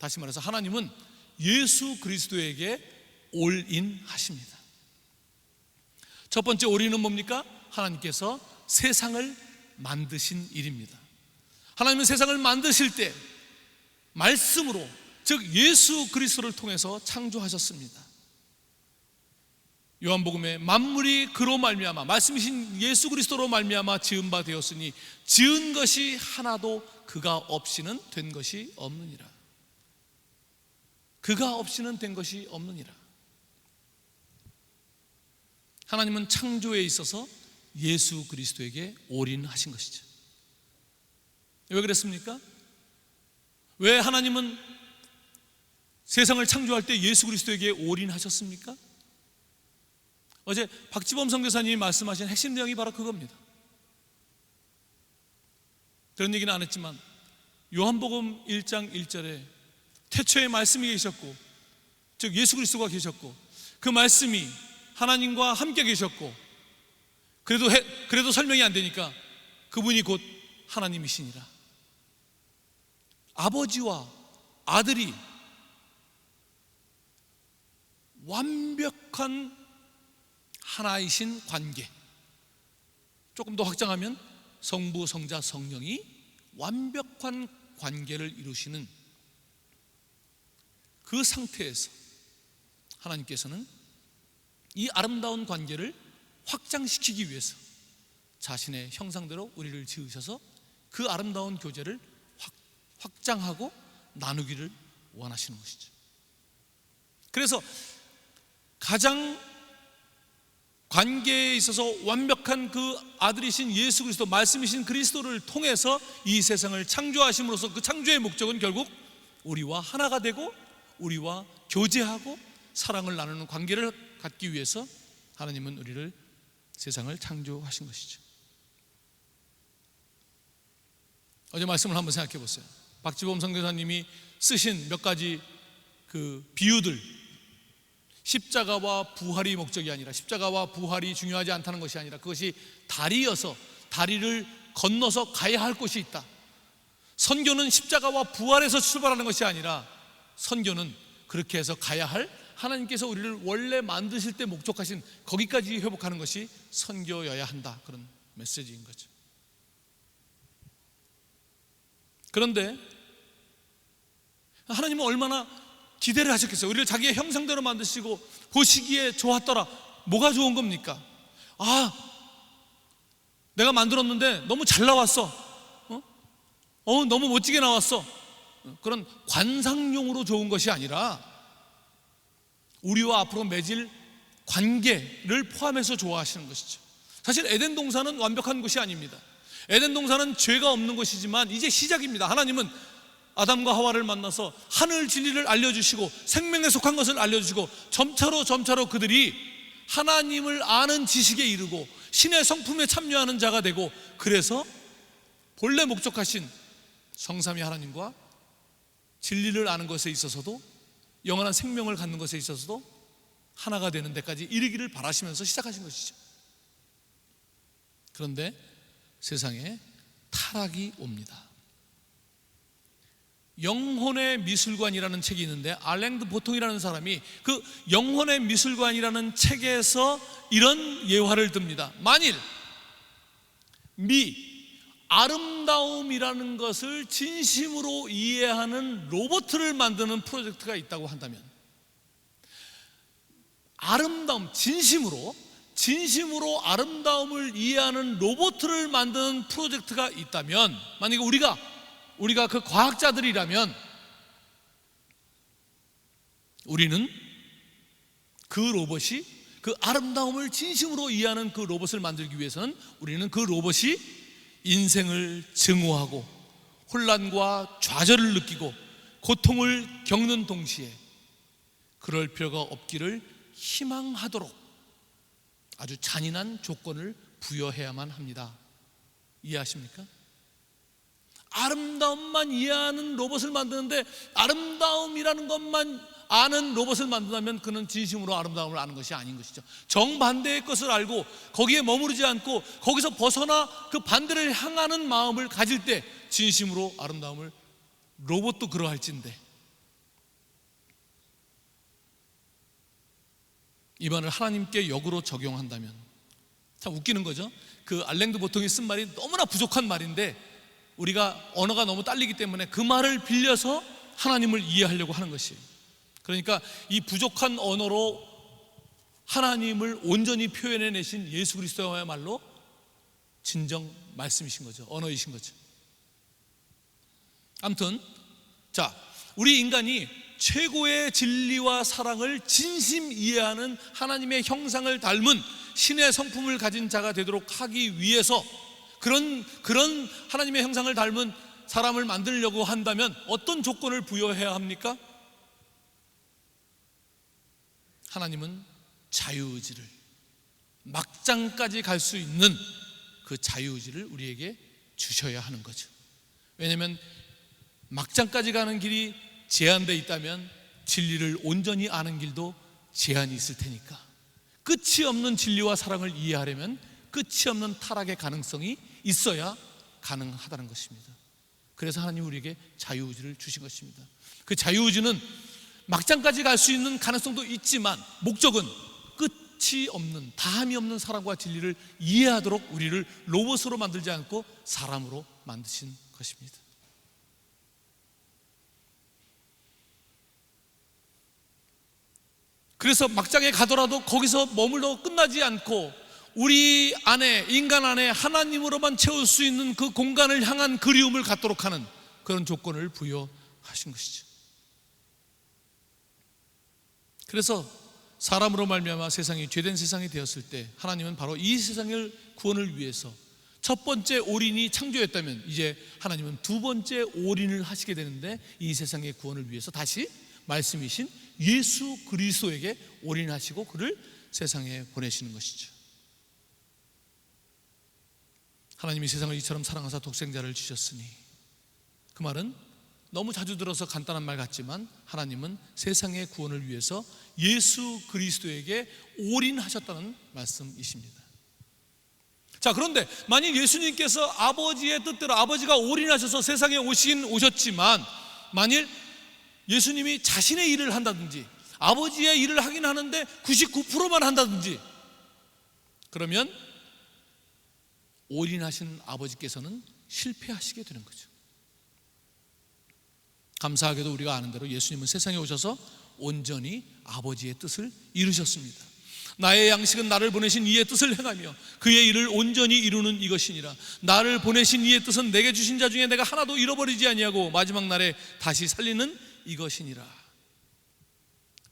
다시 말해서 하나님은 예수 그리스도에게 올인하십니다. 첫 번째 올인은 뭡니까? 하나님께서 세상을 만드신 일입니다. 하나님은 세상을 만드실 때 말씀으로, 즉 예수 그리스도를 통해서 창조하셨습니다. 요한복음에 만물이 그로 말미암아, 말씀이신 예수 그리스도로 말미암아 지은 바 되었으니 지은 것이 하나도 그가 없이는 된 것이 없느니라. 그가 없이는 된 것이 없느니라. 하나님은 창조에 있어서 예수 그리스도에게 올인하신 것이죠. 왜 그랬습니까? 왜 하나님은 세상을 창조할 때 예수 그리스도에게 올인하셨습니까? 어제 박지범 선교사님이 말씀하신 핵심 내용이 바로 그겁니다. 그런 얘기는 안 했지만 요한복음 1장 1절에 태초에 말씀이 계셨고, 즉 예수 그리스도가 계셨고, 그 말씀이 하나님과 함께 계셨고, 그래도 설명이 안 되니까 그분이 곧 하나님이시니라. 아버지와 아들이 완벽한 하나이신 관계, 조금 더 확장하면 성부, 성자, 성령이 완벽한 관계를 이루시는 그 상태에서 하나님께서는 이 아름다운 관계를 확장시키기 위해서 자신의 형상대로 우리를 지으셔서 그 아름다운 교제를 확장하고 나누기를 원하시는 것이죠. 그래서 가장 관계에 있어서 완벽한 그 아들이신 예수 그리스도, 말씀이신 그리스도를 통해서 이 세상을 창조하심으로써 그 창조의 목적은 결국 우리와 하나가 되고 우리와 교제하고 사랑을 나누는 관계를 갖기 위해서 하나님은 우리를, 세상을 창조하신 것이죠. 어제 말씀을 한번 생각해 보세요. 박지범 선교사님이 쓰신 몇 가지 그 비유들, 십자가와 부활이 목적이 아니라, 십자가와 부활이 중요하지 않다는 것이 아니라 그것이 다리여서 다리를 건너서 가야 할 곳이 있다. 선교는 십자가와 부활에서 출발하는 것이 아니라 선교는 그렇게 해서 가야 할, 하나님께서 우리를 원래 만드실 때 목적하신 거기까지 회복하는 것이 선교여야 한다, 그런 메시지인 거죠. 그런데 하나님은 얼마나 기대를 하셨겠어요. 우리를 자기의 형상대로 만드시고 보시기에 좋았더라. 뭐가 좋은 겁니까? 내가 만들었는데 너무 잘 나왔어. 너무 멋지게 나왔어. 그런 관상용으로 좋은 것이 아니라 우리와 앞으로 맺을 관계를 포함해서 좋아하시는 것이죠. 사실 에덴 동산은 완벽한 것이 아닙니다. 에덴 동산은 죄가 없는 것이지만 이제 시작입니다. 하나님은 아담과 하와를 만나서 하늘 진리를 알려주시고 생명에 속한 것을 알려주시고 점차로 그들이 하나님을 아는 지식에 이르고 신의 성품에 참여하는 자가 되고, 그래서 본래 목적하신 성삼위 하나님과 진리를 아는 것에 있어서도, 영원한 생명을 갖는 것에 있어서도 하나가 되는 데까지 이르기를 바라시면서 시작하신 것이죠. 그런데 세상에 타락이 옵니다. 영혼의 미술관이라는 책이 있는데, 알랭드 보통이라는 사람이 그 영혼의 미술관이라는 책에서 이런 예화를 듭니다. 만일 아름다움이라는 것을 진심으로 이해하는 로봇을 만드는 프로젝트가 있다고 한다면, 아름다움, 진심으로 아름다움을 이해하는 로봇을 만드는 프로젝트가 있다면, 만약에 우리가 그 과학자들이라면 우리는 그 로봇이, 그 아름다움을 진심으로 이해하는 그 로봇을 만들기 위해서는 우리는 그 로봇이 인생을 증오하고 혼란과 좌절을 느끼고 고통을 겪는 동시에 그럴 필요가 없기를 희망하도록 아주 잔인한 조건을 부여해야만 합니다. 이해하십니까? 아름다움만 이해하는 로봇을 만드는데, 아름다움이라는 것만 아는 로봇을 만든다면 그는 진심으로 아름다움을 아는 것이 아닌 것이죠. 정반대의 것을 알고 거기에 머무르지 않고 거기서 벗어나 그 반대를 향하는 마음을 가질 때 진심으로 아름다움을, 로봇도 그러할진데, 이 말을 하나님께 역으로 적용한다면, 참 웃기는 거죠. 그 알랭드 보통이 쓴 말이 너무나 부족한 말인데 우리가 언어가 너무 딸리기 때문에 그 말을 빌려서 하나님을 이해하려고 하는 것이에요. 그러니까 이 부족한 언어로 하나님을 온전히 표현해내신 예수 그리스도야말로 진정 말씀이신 거죠. 언어이신 거죠. 아무튼 자, 우리 인간이 최고의 진리와 사랑을 진심 이해하는 하나님의 형상을 닮은 신의 성품을 가진 자가 되도록 하기 위해서 그런 하나님의 형상을 닮은 사람을 만들려고 한다면 어떤 조건을 부여해야 합니까? 하나님은 자유의지를, 막장까지 갈 수 있는 그 자유의지를 우리에게 주셔야 하는 거죠. 왜냐하면 막장까지 가는 길이 제한되어 있다면 진리를 온전히 아는 길도 제한이 있을 테니까, 끝이 없는 진리와 사랑을 이해하려면 끝이 없는 타락의 가능성이 있어야 가능하다는 것입니다. 그래서 하나님이 우리에게 자유의지를 주신 것입니다. 그 자유의지는 막장까지 갈 수 있는 가능성도 있지만 목적은 끝이 없는, 다함이 없는 사랑과 진리를 이해하도록 우리를 로봇으로 만들지 않고 사람으로 만드신 것입니다. 그래서 막장에 가더라도 거기서 머물러 끝나지 않고 우리 안에, 인간 안에 하나님으로만 채울 수 있는 그 공간을 향한 그리움을 갖도록 하는 그런 조건을 부여하신 것이죠. 그래서 사람으로 말미암아 세상이 죄된 세상이 되었을 때 하나님은 바로 이 세상을 구원을 위해서 첫 번째 올인이 창조였다면 이제 하나님은 두 번째 올인을 하시게 되는데, 이 세상의 구원을 위해서 다시 말씀이신 예수 그리스도에게 올인하시고 그를 세상에 보내시는 것이죠. 하나님이 세상을 이처럼 사랑하사 독생자를 주셨으니, 그 말은 너무 자주 들어서 간단한 말 같지만 하나님은 세상의 구원을 위해서 예수 그리스도에게 올인하셨다는 말씀이십니다. 자, 그런데 만일 예수님께서 아버지의 뜻대로 아버지가 올인하셔서 세상에 오셨지만, 만일 예수님이 자신의 일을 한다든지 아버지의 일을 하긴 하는데 99%만 한다든지, 그러면 올인하신 아버지께서는 실패하시게 되는 거죠. 감사하게도 우리가 아는 대로 예수님은 세상에 오셔서 온전히 아버지의 뜻을 이루셨습니다. 나의 양식은 나를 보내신 이의 뜻을 행하며 그의 일을 온전히 이루는 이것이니라. 나를 보내신 이의 뜻은 내게 주신 자 중에 내가 하나도 잃어버리지 아니하고 마지막 날에 다시 살리는 이것이니라.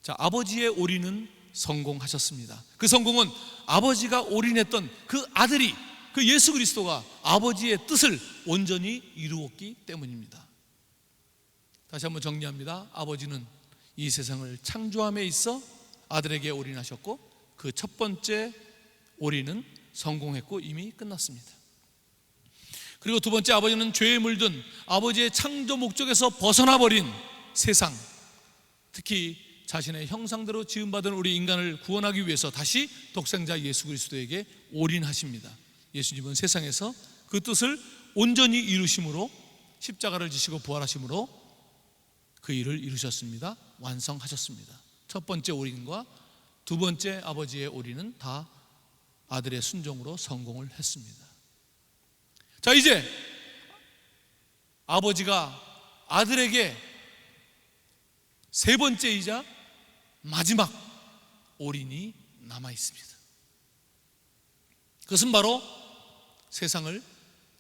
자, 아버지의 올인은 성공하셨습니다. 그 성공은 아버지가 올인했던 그 아들이, 그 예수 그리스도가 아버지의 뜻을 온전히 이루었기 때문입니다. 다시 한번 정리합니다. 아버지는 이 세상을 창조함에 있어 아들에게 올인하셨고, 그 첫 번째 올인은 성공했고 이미 끝났습니다. 그리고 두 번째, 아버지는 죄에 물든 아버지의 창조 목적에서 벗어나 버린 세상, 특히 자신의 형상대로 지음받은 우리 인간을 구원하기 위해서 다시 독생자 예수 그리스도에게 올인하십니다. 예수님은 세상에서 그 뜻을 온전히 이루심으로, 십자가를 지시고 부활하심으로 그 일을 이루셨습니다. 완성하셨습니다. 첫 번째 올인과 두 번째 아버지의 올인은 다 아들의 순종으로 성공을 했습니다. 자, 이제 아버지가 아들에게 세 번째이자 마지막 올인이 남아 있습니다. 그것은 바로 세상을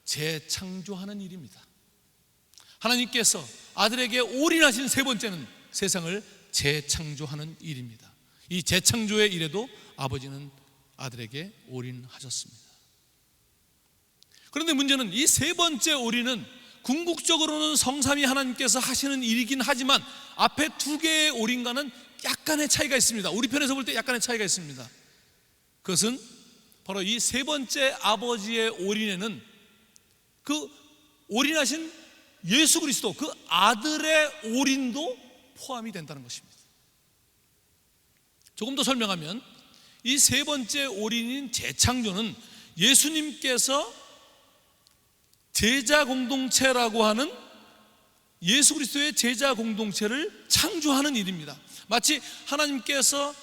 재창조하는 일입니다. 하나님께서 아들에게 올인하신 세 번째는 세상을 재창조하는 일입니다. 이 재창조의 일에도 아버지는 아들에게 올인하셨습니다. 그런데 문제는 이 세 번째 올인은 궁극적으로는 성삼위 하나님께서 하시는 일이긴 하지만 앞에 두 개의 올인과는 약간의 차이가 있습니다. 우리 편에서 볼 때 약간의 차이가 있습니다. 그것은 바로 이 세 번째 아버지의 올인에는 그 올인하신 예수 그리스도, 그 아들의 올인도 포함이 된다는 것입니다. 조금 더 설명하면 이 세 번째 올인인 재창조는 예수님께서 제자 공동체라고 하는 예수 그리스도의 제자 공동체를 창조하는 일입니다. 마치 하나님께서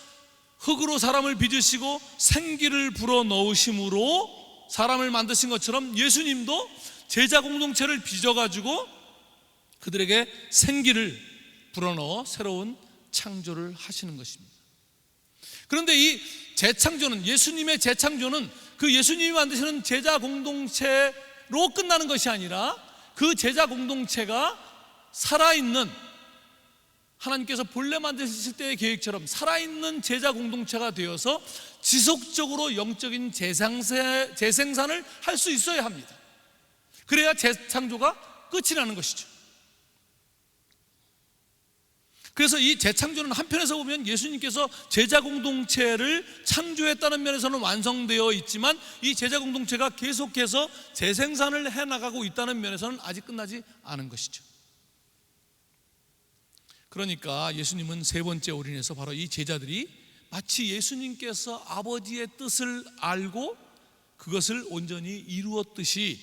흙으로 사람을 빚으시고 생기를 불어넣으심으로 사람을 만드신 것처럼 예수님도 제자 공동체를 빚어가지고 그들에게 생기를 불어넣어 새로운 창조를 하시는 것입니다. 그런데 이 재창조는, 예수님의 재창조는 그 예수님이 만드시는 제자 공동체로 끝나는 것이 아니라 그 제자 공동체가 살아있는, 하나님께서 본래 만드실 때의 계획처럼 살아있는 제자 공동체가 되어서 지속적으로 영적인 재생산을 할 수 있어야 합니다. 그래야 재창조가 끝이 나는 것이죠. 그래서 이 재창조는 한편에서 보면 예수님께서 제자 공동체를 창조했다는 면에서는 완성되어 있지만 이 제자 공동체가 계속해서 재생산을 해나가고 있다는 면에서는 아직 끝나지 않은 것이죠. 그러니까 예수님은 세 번째 올인에서 바로 이 제자들이 마치 예수님께서 아버지의 뜻을 알고 그것을 온전히 이루었듯이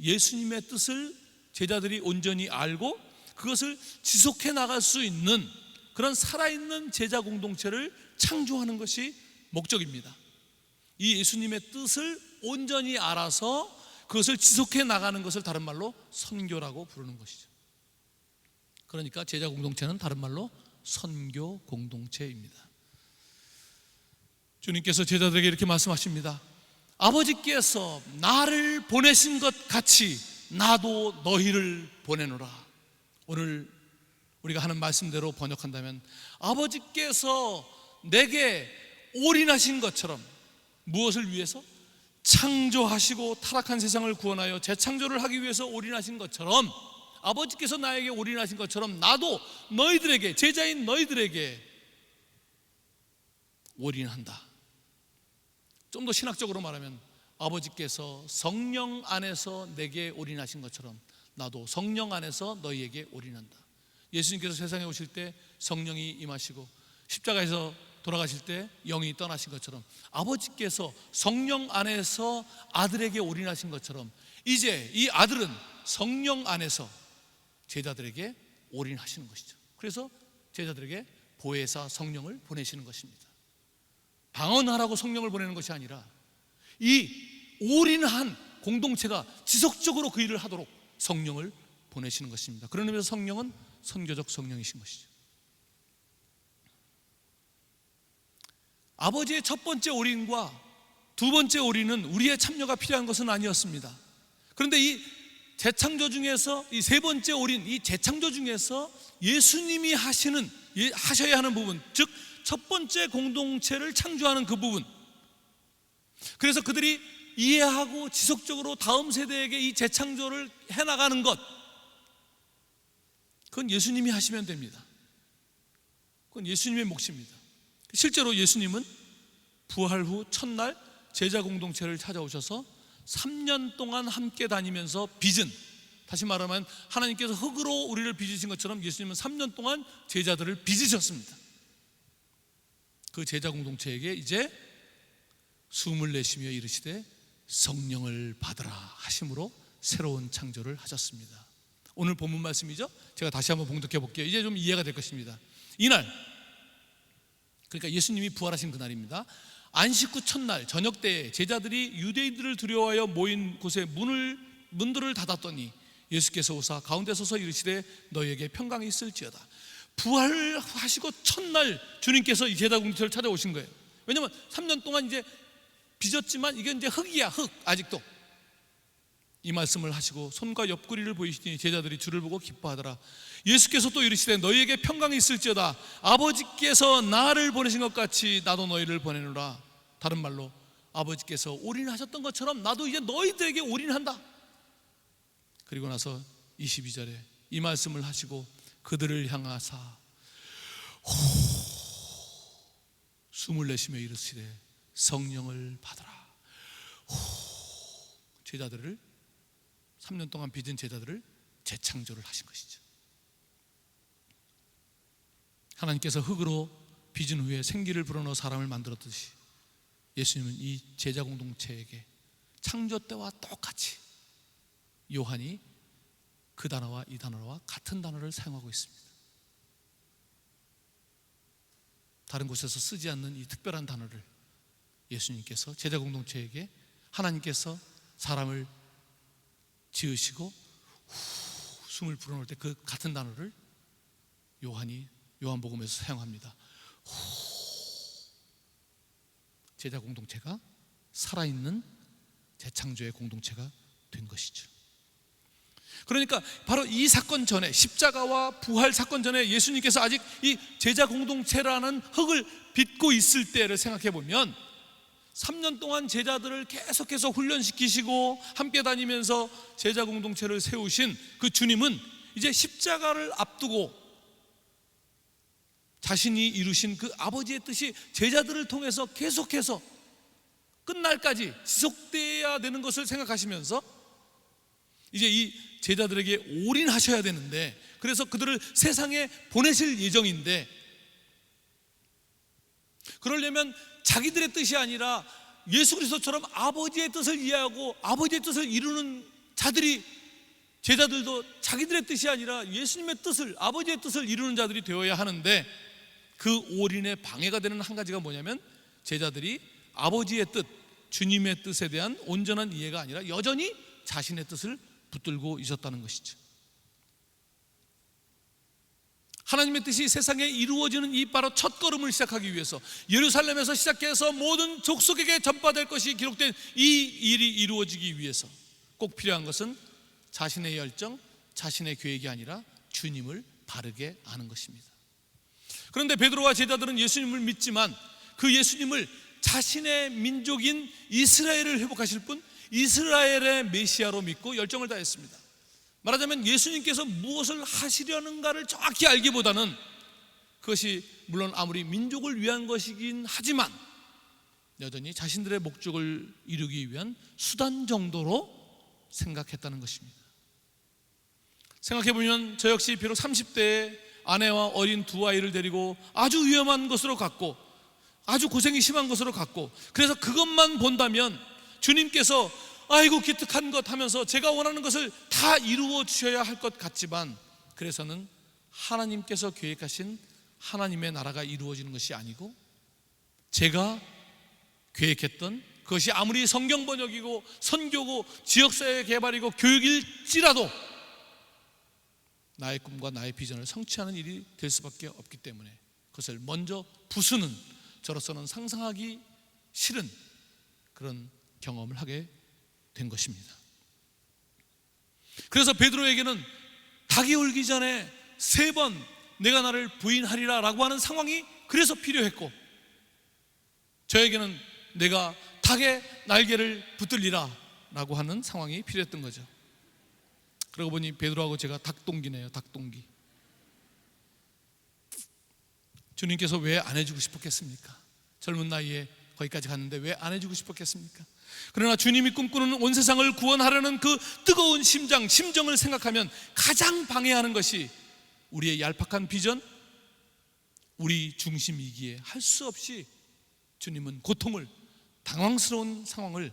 예수님의 뜻을 제자들이 온전히 알고 그것을 지속해 나갈 수 있는 그런 살아있는 제자 공동체를 창조하는 것이 목적입니다. 이 예수님의 뜻을 온전히 알아서 그것을 지속해 나가는 것을 다른 말로 선교라고 부르는 것이죠. 그러니까 제자 공동체는 다른 말로 선교 공동체입니다. 주님께서 제자들에게 이렇게 말씀하십니다. 아버지께서 나를 보내신 것 같이 나도 너희를 보내노라. 오늘 우리가 하는 말씀대로 번역한다면 아버지께서 내게 올인하신 것처럼, 무엇을 위해서? 창조하시고 타락한 세상을 구원하여 재창조를 하기 위해서 올인하신 것처럼, 아버지께서 나에게 올인하신 것처럼 나도 너희들에게, 제자인 너희들에게 올인한다. 좀 더 신학적으로 말하면 아버지께서 성령 안에서 내게 올인하신 것처럼 나도 성령 안에서 너희에게 올인한다. 예수님께서 세상에 오실 때 성령이 임하시고 십자가에서 돌아가실 때 영이 떠나신 것처럼 아버지께서 성령 안에서 아들에게 올인하신 것처럼 이제 이 아들은 성령 안에서 제자들에게 올인하시는 것이죠. 그래서 제자들에게 보혜사 성령을 보내시는 것입니다. 방언하라고 성령을 보내는 것이 아니라 이 올인한 공동체가 지속적으로 그 일을 하도록 성령을 보내시는 것입니다. 그런 의미에서 성령은 선교적 성령이신 것이죠. 아버지의 첫 번째 올인과 두 번째 올인은 우리의 참여가 필요한 것은 아니었습니다. 그런데 이 재창조 중에서 이 세 번째 올인, 이 재창조 중에서 예수님이 하셔야 하는 부분, 즉 첫 번째 공동체를 창조하는 그 부분, 그래서 그들이 이해하고 지속적으로 다음 세대에게 이 재창조를 해나가는 것, 그건 예수님이 하시면 됩니다. 그건 예수님의 몫입니다. 실제로 예수님은 부활 후 첫날 제자 공동체를 찾아오셔서 3년 동안 함께 다니면서 빚은, 다시 말하면 하나님께서 흙으로 우리를 빚으신 것처럼 예수님은 3년 동안 제자들을 빚으셨습니다. 그 제자 공동체에게 이제 숨을 내쉬며 이르시되 성령을 받으라 하심으로 새로운 창조를 하셨습니다. 오늘 본문 말씀이죠. 제가 다시 한번 봉독해 볼게요. 이제 좀 이해가 될 것입니다. 이날, 그러니까 예수님이 부활하신 그날입니다. 안식 후 첫날 저녁 때에 제자들이 유대인들을 두려워하여 모인 곳에 문들을 닫았더니 예수께서 오사 가운데 서서 이르시되 너희에게 평강이 있을지어다. 부활하시고 첫날 주님께서 이 제자 공동체를 찾아오신 거예요. 왜냐하면 3년 동안 이제 빚었지만 이게 이제 흙이야, 흙. 아직도 이 말씀을 하시고 손과 옆구리를 보이시니 제자들이 주를 보고 기뻐하더라. 예수께서 또 이르시되 너희에게 평강이 있을지어다. 아버지께서 나를 보내신 것 같이 나도 너희를 보내노라. 다른 말로 아버지께서 올인하셨던 것처럼 나도 이제 너희들에게 올인한다. 그리고 나서 22절에 이 말씀을 하시고 그들을 향하사 숨을 내쉬며 이르시되 성령을 받으라. 제자들을, 3년 동안 빚은 제자들을 재창조를 하신 것이죠. 하나님께서 흙으로 빚은 후에 생기를 불어넣어 사람을 만들었듯이 예수님은 이 제자 공동체에게 창조 때와 똑같이 요한이 그 단어와 이 단어와 같은 단어를 사용하고 있습니다. 다른 곳에서 쓰지 않는 이 특별한 단어를 예수님께서 제자 공동체에게, 하나님께서 사람을 지으시고 숨을 불어넣을 때 그 같은 단어를 요한이 요한복음에서 사용합니다. 제자 공동체가 살아있는 재창조의 공동체가 된 것이죠. 그러니까 바로 이 사건 전에, 십자가와 부활 사건 전에 예수님께서 아직 이 제자 공동체라는 흙을 빚고 있을 때를 생각해 보면 3년 동안 제자들을 계속해서 훈련시키시고 함께 다니면서 제자 공동체를 세우신 그 주님은 이제 십자가를 앞두고 자신이 이루신 그 아버지의 뜻이 제자들을 통해서 계속해서 끝날까지 지속돼야 되는 것을 생각하시면서 이제 이 제자들에게 올인하셔야 되는데, 그래서 그들을 세상에 보내실 예정인데, 그러려면 자기들의 뜻이 아니라 예수 그리스도처럼 아버지의 뜻을 이해하고 아버지의 뜻을 이루는 자들이, 제자들도 자기들의 뜻이 아니라 예수님의 뜻을, 아버지의 뜻을 이루는 자들이 되어야 하는데, 그 올인에 방해가 되는 한 가지가 뭐냐면 제자들이 아버지의 뜻, 주님의 뜻에 대한 온전한 이해가 아니라 여전히 자신의 뜻을 붙들고 있었다는 것이죠. 하나님의 뜻이 세상에 이루어지는 이 바로 첫걸음을 시작하기 위해서 예루살렘에서 시작해서 모든 족속에게 전파될 것이 기록된 이 일이 이루어지기 위해서 꼭 필요한 것은 자신의 열정, 자신의 계획이 아니라 주님을 바르게 아는 것입니다. 그런데 베드로와 제자들은 예수님을 믿지만 그 예수님을 자신의 민족인 이스라엘을 회복하실 분, 이스라엘의 메시아로 믿고 열정을 다했습니다. 말하자면 예수님께서 무엇을 하시려는가를 정확히 알기보다는 그것이 물론 아무리 민족을 위한 것이긴 하지만 여전히 자신들의 목적을 이루기 위한 수단 정도로 생각했다는 것입니다. 생각해보면 저 역시 비록 30대에 아내와 어린 두 아이를 데리고 아주 위험한 곳으로 갔고 아주 고생이 심한 것으로 갔고, 그래서 그것만 본다면 주님께서 아이고 기특한 것 하면서 제가 원하는 것을 다 이루어 주셔야 할 것 같지만, 그래서는 하나님께서 계획하신 하나님의 나라가 이루어지는 것이 아니고 제가 계획했던 그것이 아무리 성경 번역이고 선교고 지역사회 개발이고 교육일지라도 나의 꿈과 나의 비전을 성취하는 일이 될 수밖에 없기 때문에 그것을 먼저 부수는, 저로서는 상상하기 싫은 그런 경험을 하게 된 것입니다. 그래서 베드로에게는 닭이 울기 전에 3번 내가 나를 부인하리라 라고 하는 상황이 그래서 필요했고, 저에게는 내가 닭의 날개를 붙들리라 라고 하는 상황이 필요했던 거죠. 그러고 보니 베드로하고 제가 닭동기네요. 닭동기. 주님께서 왜 안 해주고 싶었겠습니까? 젊은 나이에 거기까지 갔는데 왜 안 해주고 싶었겠습니까? 그러나 주님이 꿈꾸는 온 세상을 구원하려는 그 뜨거운 심정을 생각하면 가장 방해하는 것이 우리의 얄팍한 비전, 우리 중심이기에 할 수 없이 주님은 고통을, 당황스러운 상황을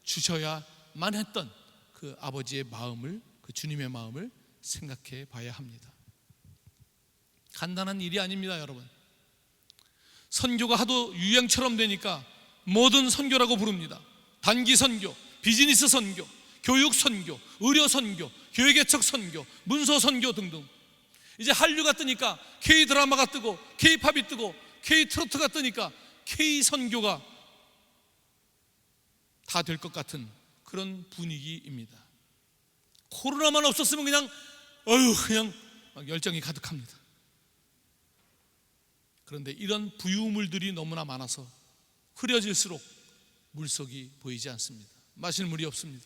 주셔야만 했던 그 아버지의 마음을, 그 주님의 마음을 생각해 봐야 합니다. 간단한 일이 아닙니다, 여러분. 선교가 하도 유행처럼 되니까 모든 선교라고 부릅니다. 단기 선교, 비즈니스 선교, 교육 선교, 의료 선교, 교회개척 선교, 문서 선교 등등. 이제 한류가 뜨니까 K 드라마가 뜨고 K-팝이 뜨고 K 트로트가 뜨니까 K 선교가 다 될 것 같은 그런 분위기입니다. 코로나만 없었으면 그냥 열정이 가득합니다. 그런데 이런 부유물들이 너무나 많아서 흐려질수록 물속이 보이지 않습니다. 마실 물이 없습니다.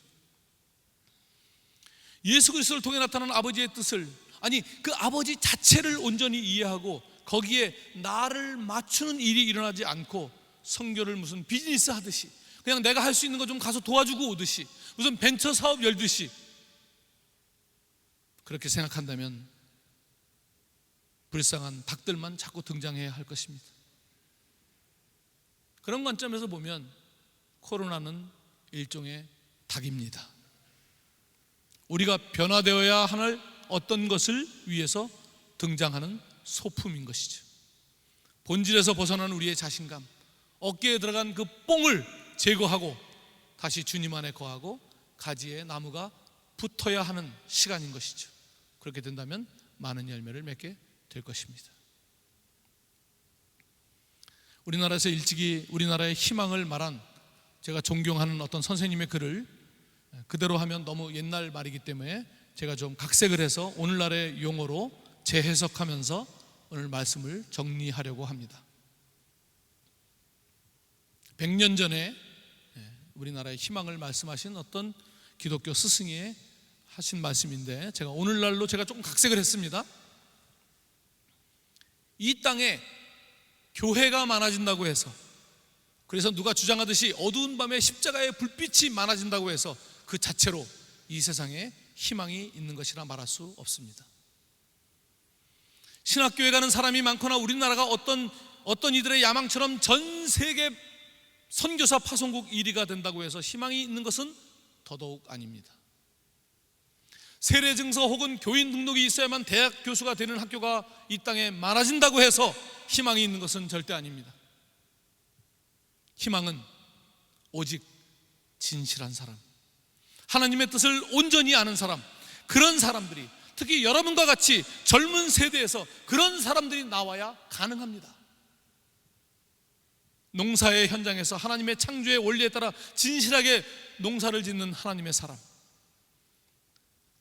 예수 그리스도를 통해 나타나는 아버지의 뜻을, 아니 그 아버지 자체를 온전히 이해하고 거기에 나를 맞추는 일이 일어나지 않고 선교를 무슨 비즈니스 하듯이 그냥 내가 할 수 있는 거 좀 가서 도와주고 오듯이 무슨 벤처 사업 열듯이 그렇게 생각한다면 불쌍한 닭들만 자꾸 등장해야 할 것입니다. 그런 관점에서 보면 코로나는 일종의 닭입니다. 우리가 변화되어야 할 어떤 것을 위해서 등장하는 소품인 것이죠. 본질에서 벗어난 우리의 자신감, 어깨에 들어간 그 뽕을 제거하고 다시 주님 안에 거하고 가지에 나무가 붙어야 하는 시간인 것이죠. 그렇게 된다면 많은 열매를 맺게 될 것입니다. 우리나라에서 일찍이 우리나라의 희망을 말한 제가 존경하는 어떤 선생님의 글을 그대로 하면 너무 옛날 말이기 때문에 제가 좀 각색을 해서 오늘날의 용어로 재해석하면서 오늘 말씀을 정리하려고 합니다. 100년 전에 우리나라의 희망을 말씀하신 어떤 기독교 스승이 하신 말씀인데 제가 오늘날로 제가 조금 각색을 했습니다. 이 땅에 교회가 많아진다고 해서, 그래서 누가 주장하듯이 어두운 밤에 십자가의 불빛이 많아진다고 해서 그 자체로 이 세상에 희망이 있는 것이라 말할 수 없습니다. 신학교에 가는 사람이 많거나 우리나라가 어떤 이들의 야망처럼 전 세계 선교사 파송국 1위가 된다고 해서 희망이 있는 것은 더더욱 아닙니다. 세례 증서 혹은 교인 등록이 있어야만 대학 교수가 되는 학교가 이 땅에 많아진다고 해서 희망이 있는 것은 절대 아닙니다. 희망은 오직 진실한 사람, 하나님의 뜻을 온전히 아는 사람, 그런 사람들이, 특히 여러분과 같이 젊은 세대에서 그런 사람들이 나와야 가능합니다. 농사의 현장에서 하나님의 창조의 원리에 따라 진실하게 농사를 짓는 하나님의 사람,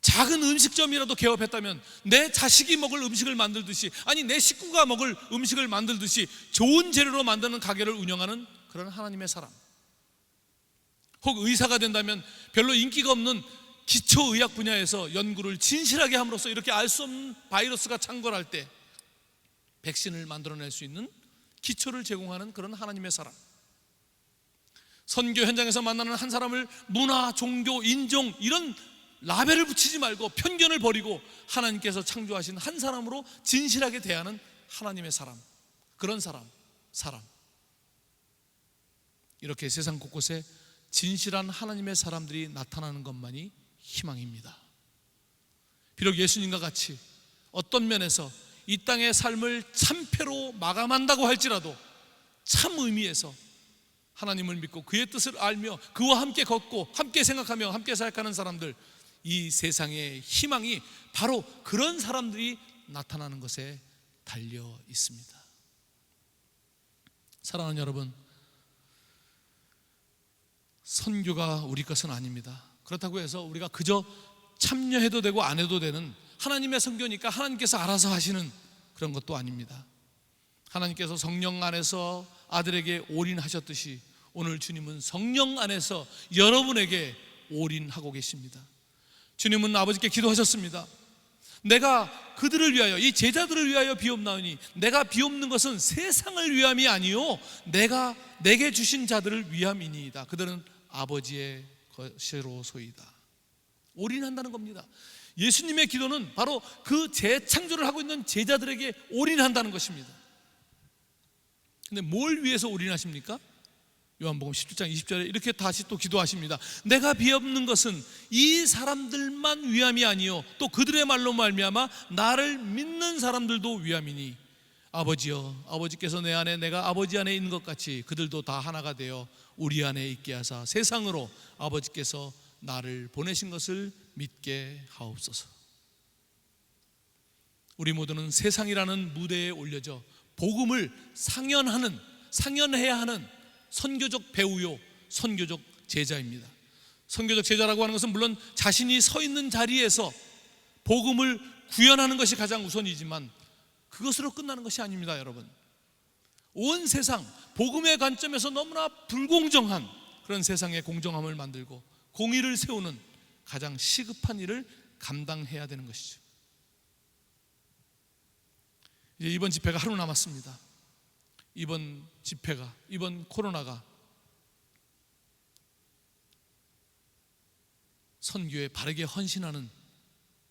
작은 음식점이라도 개업했다면 내 자식이 먹을 음식을 만들듯이, 아니 내 식구가 먹을 음식을 만들듯이 좋은 재료로 만드는 가게를 운영하는 그런 하나님의 사람, 혹 의사가 된다면 별로 인기가 없는 기초의학 분야에서 연구를 진실하게 함으로써 이렇게 알 수 없는 바이러스가 창궐할 때 백신을 만들어낼 수 있는 기초를 제공하는 그런 하나님의 사람, 선교 현장에서 만나는 한 사람을 문화, 종교, 인종 이런 라벨을 붙이지 말고 편견을 버리고 하나님께서 창조하신 한 사람으로 진실하게 대하는 하나님의 사람, 그런 사람. 이렇게 세상 곳곳에 진실한 하나님의 사람들이 나타나는 것만이 희망입니다. 비록 예수님과 같이 어떤 면에서 이 땅의 삶을 참패로 마감한다고 할지라도 참 의미에서 하나님을 믿고 그의 뜻을 알며 그와 함께 걷고 함께 생각하며 함께 사역하는 사람들, 이 세상의 희망이 바로 그런 사람들이 나타나는 것에 달려 있습니다. 사랑하는 여러분, 선교가 우리 것은 아닙니다. 그렇다고 해서 우리가 그저 참여해도 되고 안 해도 되는 하나님의 선교니까 하나님께서 알아서 하시는 그런 것도 아닙니다. 하나님께서 성령 안에서 아들에게 올인하셨듯이 오늘 주님은 성령 안에서 여러분에게 올인하고 계십니다. 주님은 아버지께 기도하셨습니다. 내가 그들을 위하여, 이 제자들을 위하여 비옵나오니 내가 비옵는 것은 세상을 위함이 아니요 내가 내게 주신 자들을 위함이니이다. 그들은 아버지의 것이로소이다. 올인한다는 겁니다. 예수님의 기도는 바로 그 재창조를 하고 있는 제자들에게 올인한다는 것입니다. 근데 뭘 위해서 올인하십니까? 요한복음 17장 20절에 이렇게 다시 또 기도하십니다. 내가 비옵는 것은 이 사람들만 위함이 아니요 또 그들의 말로 말미암아 나를 믿는 사람들도 위함이니 아버지여, 아버지께서 내 안에 내가 아버지 안에 있는 것 같이 그들도 다 하나가 되어 우리 안에 있게 하사 세상으로 아버지께서 나를 보내신 것을 믿게 하옵소서. 우리 모두는 세상이라는 무대에 올려져 복음을 상연해야 하는 선교적 배우요 선교적 제자입니다. 선교적 제자라고 하는 것은 물론 자신이 서 있는 자리에서 복음을 구현하는 것이 가장 우선이지만 그것으로 끝나는 것이 아닙니다. 여러분, 온 세상 복음의 관점에서 너무나 불공정한 그런 세상의 공정함을 만들고 공의를 세우는 가장 시급한 일을 감당해야 되는 것이죠. 이제 이번 집회가 하루 남았습니다. 이번 집회가, 이번 코로나가 선교에 바르게 헌신하는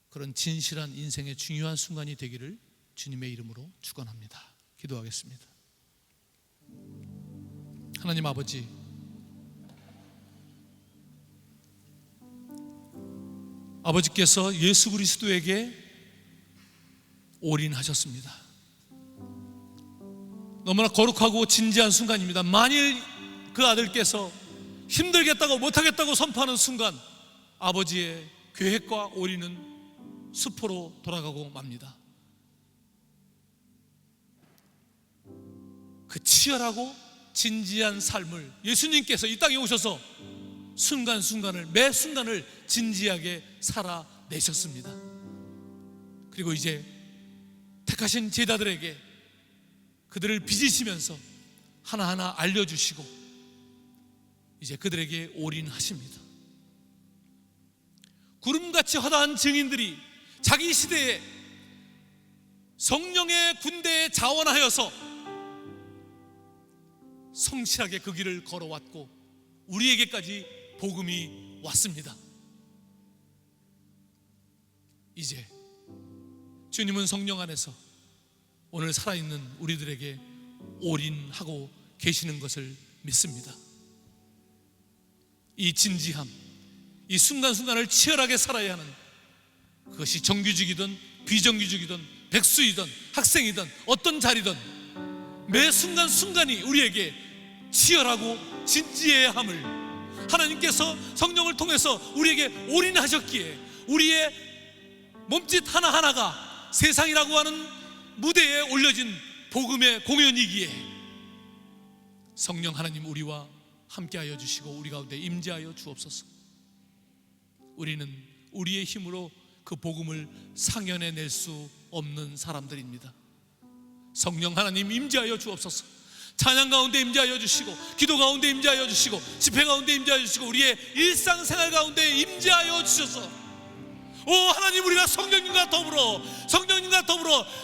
그런 진실한 인생의 중요한 순간이 되기를 주님의 이름으로 축원합니다. 기도하겠습니다. 하나님 아버지, 아버지께서 예수 그리스도에게 올인하셨습니다. 너무나 거룩하고 진지한 순간입니다. 만일 그 아들께서 힘들겠다고 못하겠다고 선포하는 순간 아버지의 계획과 올인은 수포로 돌아가고 맙니다. 그 치열하고 진지한 삶을 예수님께서 이 땅에 오셔서 순간순간을, 매 순간을 진지하게 살아내셨습니다. 그리고 이제 택하신 제자들에게 그들을 빚으시면서 하나하나 알려주시고 이제 그들에게 올인하십니다. 구름같이 허다한 증인들이 자기 시대에 성령의 군대에 자원하여서 성실하게 그 길을 걸어왔고 우리에게까지 복음이 왔습니다. 이제 주님은 성령 안에서 오늘 살아있는 우리들에게 올인하고 계시는 것을 믿습니다. 이 진지함, 이 순간순간을 치열하게 살아야 하는, 그것이 정규직이든 비정규직이든 백수이든 학생이든 어떤 자리든 매 순간순간이 우리에게 치열하고 진지해야 함을 하나님께서 성령을 통해서 우리에게 올인하셨기에 우리의 몸짓 하나하나가 세상이라고 하는 무대에 올려진 복음의 공연이기에 성령 하나님 우리와 함께하여 주시고 우리 가운데 임재하여 주옵소서. 우리는 우리의 힘으로 그 복음을 상연해낼 수 없는 사람들입니다. 성령 하나님 임재하여 주옵소서. 찬양 가운데 임재하여 주시고 기도 가운데 임재하여 주시고 집회 가운데 임재하여 주시고 우리의 일상생활 가운데 임재하여 주셔서 오 하나님, 우리가 성령님과 더불어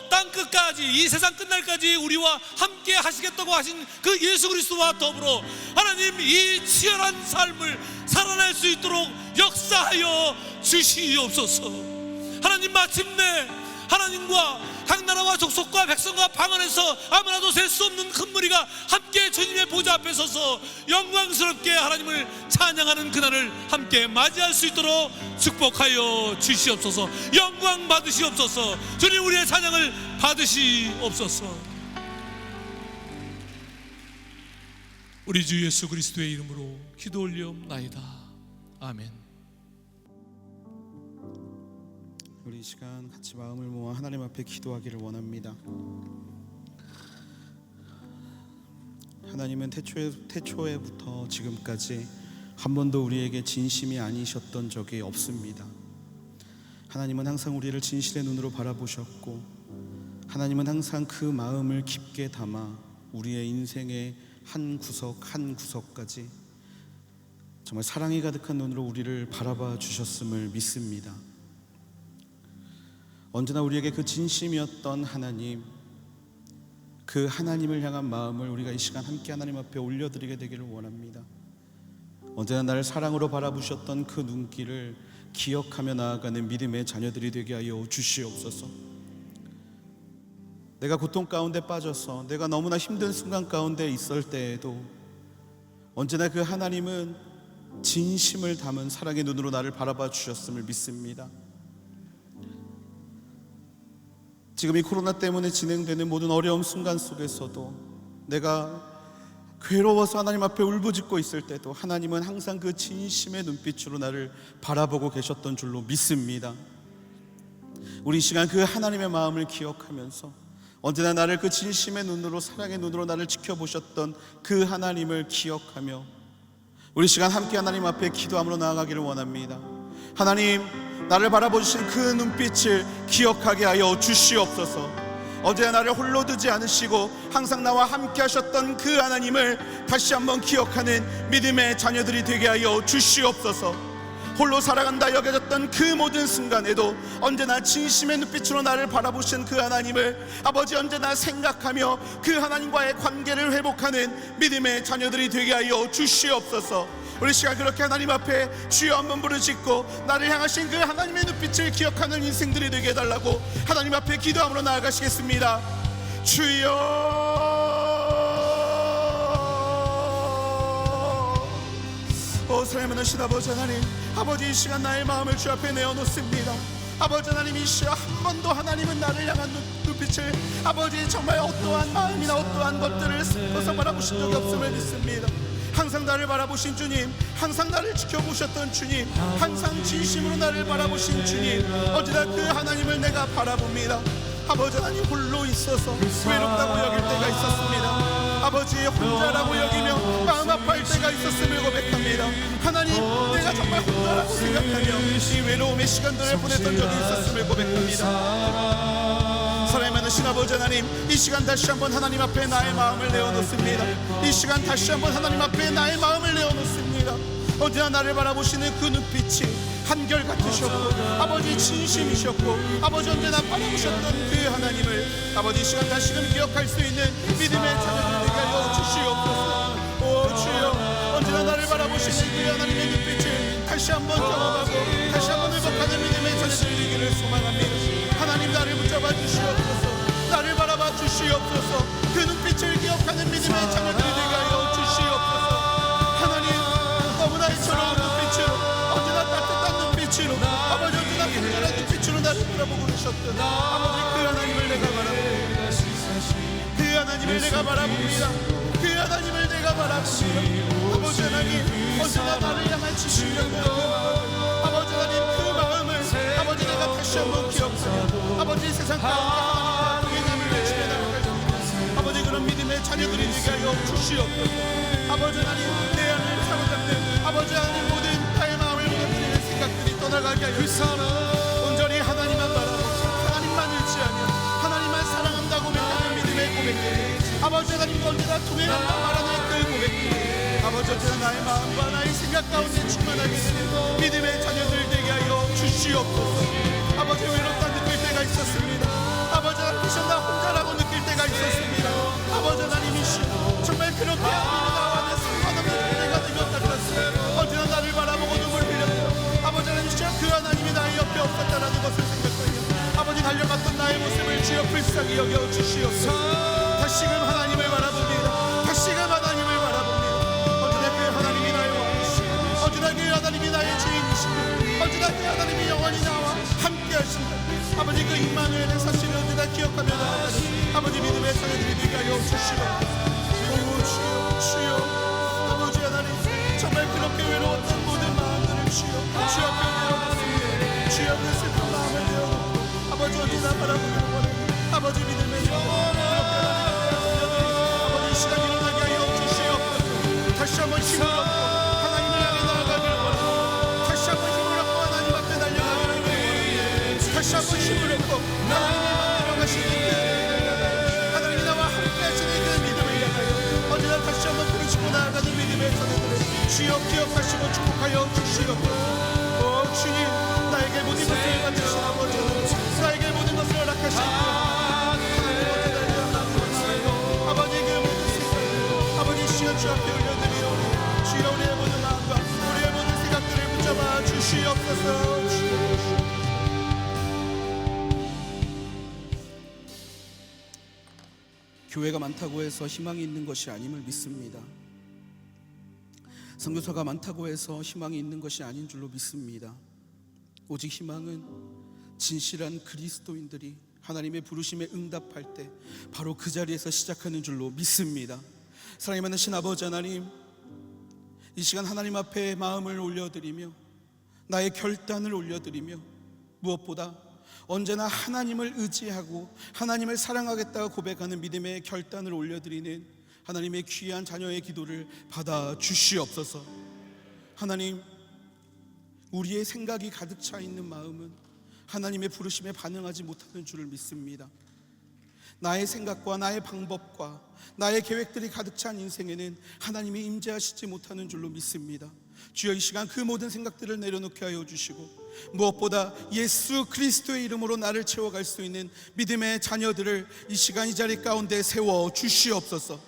땅끝까지, 이 세상 끝날까지 우리와 함께 하시겠다고 하신 그 예수 그리스도와 더불어 하나님, 이 치열한 삶을 살아낼 수 있도록 역사하여 주시옵소서. 하나님, 마침내 하나님과 각 나라와 족속과 백성과 방언에서 아무나도 셀 수 없는 큰 무리가 함께 주님의 보좌 앞에 서서 영광스럽게 하나님을 찬양하는 그날을 함께 맞이할 수 있도록 축복하여 주시옵소서. 영광 받으시옵소서. 주님, 우리의 찬양을 받으시옵소서. 우리 주 예수 그리스도의 이름으로 기도 올리옵나이다. 아멘. 우리 이 시간 같이 마음을 모아 하나님 앞에 기도하기를 원합니다. 하나님은 태초에부터 지금까지 한 번도 우리에게 진심이 아니셨던 적이 없습니다. 하나님은 항상 우리를 진실의 눈으로 바라보셨고 하나님은 항상 그 마음을 깊게 담아 우리의 인생의 한 구석 한 구석까지 정말 사랑이 가득한 눈으로 우리를 바라봐 주셨음을 믿습니다. 언제나 우리에게 그 진심이었던 하나님, 그 하나님을 향한 마음을 우리가 이 시간 함께 하나님 앞에 올려드리게 되기를 원합니다. 언제나 나를 사랑으로 바라보셨던 그 눈길을 기억하며 나아가는 믿음의 자녀들이 되게 하여 주시옵소서. 내가 고통 가운데 빠져서 내가 너무나 힘든 순간 가운데 있을 때에도 언제나 그 하나님은 진심을 담은 사랑의 눈으로 나를 바라봐 주셨음을 믿습니다. 지금 이 코로나 때문에 진행되는 모든 어려움 순간 속에서도 내가 괴로워서 하나님 앞에 울부짖고 있을 때도 하나님은 항상 그 진심의 눈빛으로 나를 바라보고 계셨던 줄로 믿습니다. 우리 이 시간 그 하나님의 마음을 기억하면서 언제나 나를 그 진심의 눈으로, 사랑의 눈으로 나를 지켜보셨던 그 하나님을 기억하며 우리 시간 함께 하나님 앞에 기도함으로 나아가기를 원합니다. 하나님, 나를 바라보신 그 눈빛을 기억하게 하여 주시옵소서. 어제 나를 홀로 두지 않으시고 항상 나와 함께 하셨던 그 하나님을 다시 한번 기억하는 믿음의 자녀들이 되게 하여 주시옵소서. 홀로 살아간다 여겨졌던 그 모든 순간에도 언제나 진심의 눈빛으로 나를 바라보신 그 하나님을 아버지 언제나 생각하며 그 하나님과의 관계를 회복하는 믿음의 자녀들이 되게 하여 주시옵소서. 우리 시간 그렇게 하나님 앞에 주여 한번 부르짖고 나를 향하신 그 하나님의 눈빛을 기억하는 인생들이 되게 해달라고 하나님 앞에 기도함으로 나아가시겠습니다. 주여, 사랑의 많으신 아버지 하나님, 아버지 이 시간 나의 마음을 주 앞에 내어놓습니다. 아버지 하나님, 이 시간 한 번도 하나님은 나를 향한 눈빛을 아버지 정말 어떠한 마음이나 어떠한 것들을 섞어서 바라보신 적이 없음을 믿습니다. 항상 나를 바라보신 주님, 항상 나를 지켜보셨던 주님, 항상 진심으로 나를 바라보신 주님, 언제나 그 하나님을 내가 바라봅니다. 아버지 하나님, 홀로 있어서 외롭다고 여길 때가 있었습니다. 아버지 혼자라고 여기며 마음 아파할 때가 있었음을 고백합니다. 하나님, 내가 정말 혼자라고 생각하며 이 외로움의 시간들을 보냈던 적이 있었음을 고백합니다. 사랑이 많으신 아버지 하나님, 이 시간 다시 한번 하나님 앞에 나의 마음을 내어놓습니다. 이 시간 다시 한번 하나님 앞에 나의 마음을 내어놓습니다. 언제나 나를 바라보시는 그 눈빛이 한결같으셨고 아버지 진심이셨고 아버지 언제나 바라보셨던 그 하나님을 아버지 이 시간 다시금 기억할 수 있는 믿음의 자녀들에게 하여 주시옵소서. 오 주여, 언제나 나를 바라보시는 그 하나님의 눈빛을 다시 한번 경험하고 다시 한번 회복하는 믿음의 자녀들이 되기를 소망합니다. 하나님, 나를 붙잡아 주시옵소서. 나를 바라봐 주시옵소서. 그 눈빛을 기억하는 믿음의 자녀들이 되게 하여 주시옵소서. 하나님, 너무나 이처럼 눈빛으로, 언제나 따뜻한 눈빛으로, 아버지 언제나 간절한 눈빛으로 나를 바라보고 계셨던 아버지 그 하나님을 내가 바라봅니다. 그 하나님을 내가 바라봅니다. 그 하나님을 내가 바라봅니다. 아버지 하나님, 언제나 나를 향한 지시려는 그 마음, 아버지 하나님 그 마음을 아버지 내가 다시 한번 기억하며 아버지 세상 가운데 하나님과 동행함을 외치며 나아갈 수 있는 아버지 그런 믿음의 자녀들이 되게 하여 주시옵소서. 아버지 하나님, 내 안을 사로잡는 아버지 하나님 모든 나의 마음을 무너뜨리는 생각들이 떠나가게 하여 주시옵소서. 온전히 하나님만 바라보고 하나님만 의지하며 하나님만 사랑한다고 고백하는 믿음의 고백들, 아버지 하나님과 언제나 동행한다 말하는 그 고백들, 아버지 언제나 나의 마음과 나의 생각 가운데 충만하게 되는 믿음의 자녀들 되게 하여 주시옵소서. 아버지 외롭다 느낄 때가 있었습니다. 아버지 하나님, 나 혼자라고 느낄 때가 있었습니다. 아버지 하나님이시 정말 그렇게 나와는 상관없는 때가 되었다 그랬어요. 언제나 나를 바라보고 눈물 흘렸고 아버지 하나님이시 그 하나님이 나의 옆에 없었다라는 것을 생각하며 아버지 달려갔던 나의 모습을 주여 불쌍히 여겨 주시옵소서. 다시금 하나님을 바라봅니다. 다시금 하나님을 바라봅니다. 언제나 그 하나님이 나의 왕이시고 언제나 그 하나님이 나의 주인이시고 언제나 그 하나님이 영원히 나와 함께 하신다. 아버지 그 임마누엘의 사실을 언제나 기억하며 나아가는 아버지 믿음의 자녀들이 되게 하여 주시옵소서. 오 주여, 주여, 아버지 하나님, 정말 그렇게 외로웠던 모든 마음들을 주여 주 앞에 내어놓습니다. 주 앞에 슬픈 마음을 내어놓고 아버지 언제나 바라보기를 원하는 아버지 믿음의 자녀들 아버지 이 시간 일어나게 하여 주시옵소서. 다시 한번 힘을 얻고 하나님을 향해 나아가기를 원합니다. 다시 한번 힘을 얻고 하나님 앞에 달려가기를 원합니다. 다시 한번 힘을 얻고 하나님이 만들어 가시는 그 하나님이 나와 함께 하시는 그 믿음을 향하여 언제나 다시 한번 부르시고 나아가는 믿음의 자녀들을 주여 기억하시고 축복하여 주시옵소서. 오 주님, 나에게 모든 것을 맡으신 아버지, 나에게 모든 것을 허락하신 아버지 그 모든 생각 아버지 주여 주 앞에 올려드리오니 주여 우리의 모든 마음과 우리의 모든 생각들을 붙잡아 주시옵소서. 교회가 많다고 해서 희망이 있는 것이 아님을 믿습니다. 선교사가 많다고 해서 희망이 있는 것이 아닌 줄로 믿습니다. 오직 희망은 진실한 그리스도인들이 하나님의 부르심에 응답할 때 바로 그 자리에서 시작하는 줄로 믿습니다. 사랑이 많으신 아버지 하나님, 이 시간 하나님 앞에 마음을 올려드리며 나의 결단을 올려드리며 무엇보다 언제나 하나님을 의지하고 하나님을 사랑하겠다고 고백하는 믿음의 결단을 올려드리는 하나님의 귀한 자녀의 기도를 받아 주시옵소서. 하나님, 우리의 생각이 가득 차 있는 마음은 하나님의 부르심에 반응하지 못하는 줄을 믿습니다. 나의 생각과 나의 방법과 나의 계획들이 가득 찬 인생에는 하나님이 임재하시지 못하는 줄로 믿습니다. 주여 이 시간 그 모든 생각들을 내려놓게 하여 주시고 무엇보다 예수 그리스도의 이름으로 나를 채워갈 수 있는 믿음의 자녀들을 이 시간 이 자리 가운데 세워 주시옵소서.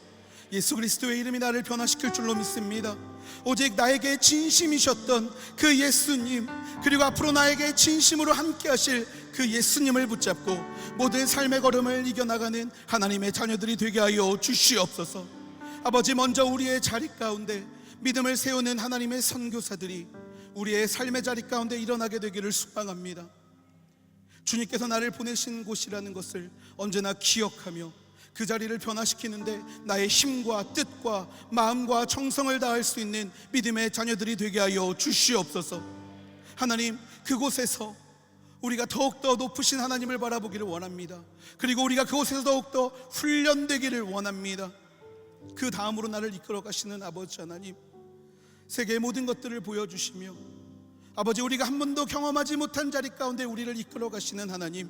예수 그리스도의 이름이 나를 변화시킬 줄로 믿습니다. 오직 나에게 진심이셨던 그 예수님, 그리고 앞으로 나에게 진심으로 함께 하실 그 예수님을 붙잡고 모든 삶의 걸음을 이겨나가는 하나님의 자녀들이 되게 하여 주시옵소서. 아버지, 먼저 우리의 자리 가운데 믿음을 세우는 하나님의 선교사들이 우리의 삶의 자리 가운데 일어나게 되기를 소망합니다. 주님께서 나를 보내신 곳이라는 것을 언제나 기억하며 그 자리를 변화시키는데 나의 힘과 뜻과 마음과 정성을 다할 수 있는 믿음의 자녀들이 되게 하여 주시옵소서. 하나님, 그곳에서 우리가 더욱더 높으신 하나님을 바라보기를 원합니다. 그리고 우리가 그곳에서 더욱더 훈련되기를 원합니다. 그 다음으로 나를 이끌어 가시는 아버지 하나님, 세계의 모든 것들을 보여주시며 아버지 우리가 한 번도 경험하지 못한 자리 가운데 우리를 이끌어 가시는 하나님,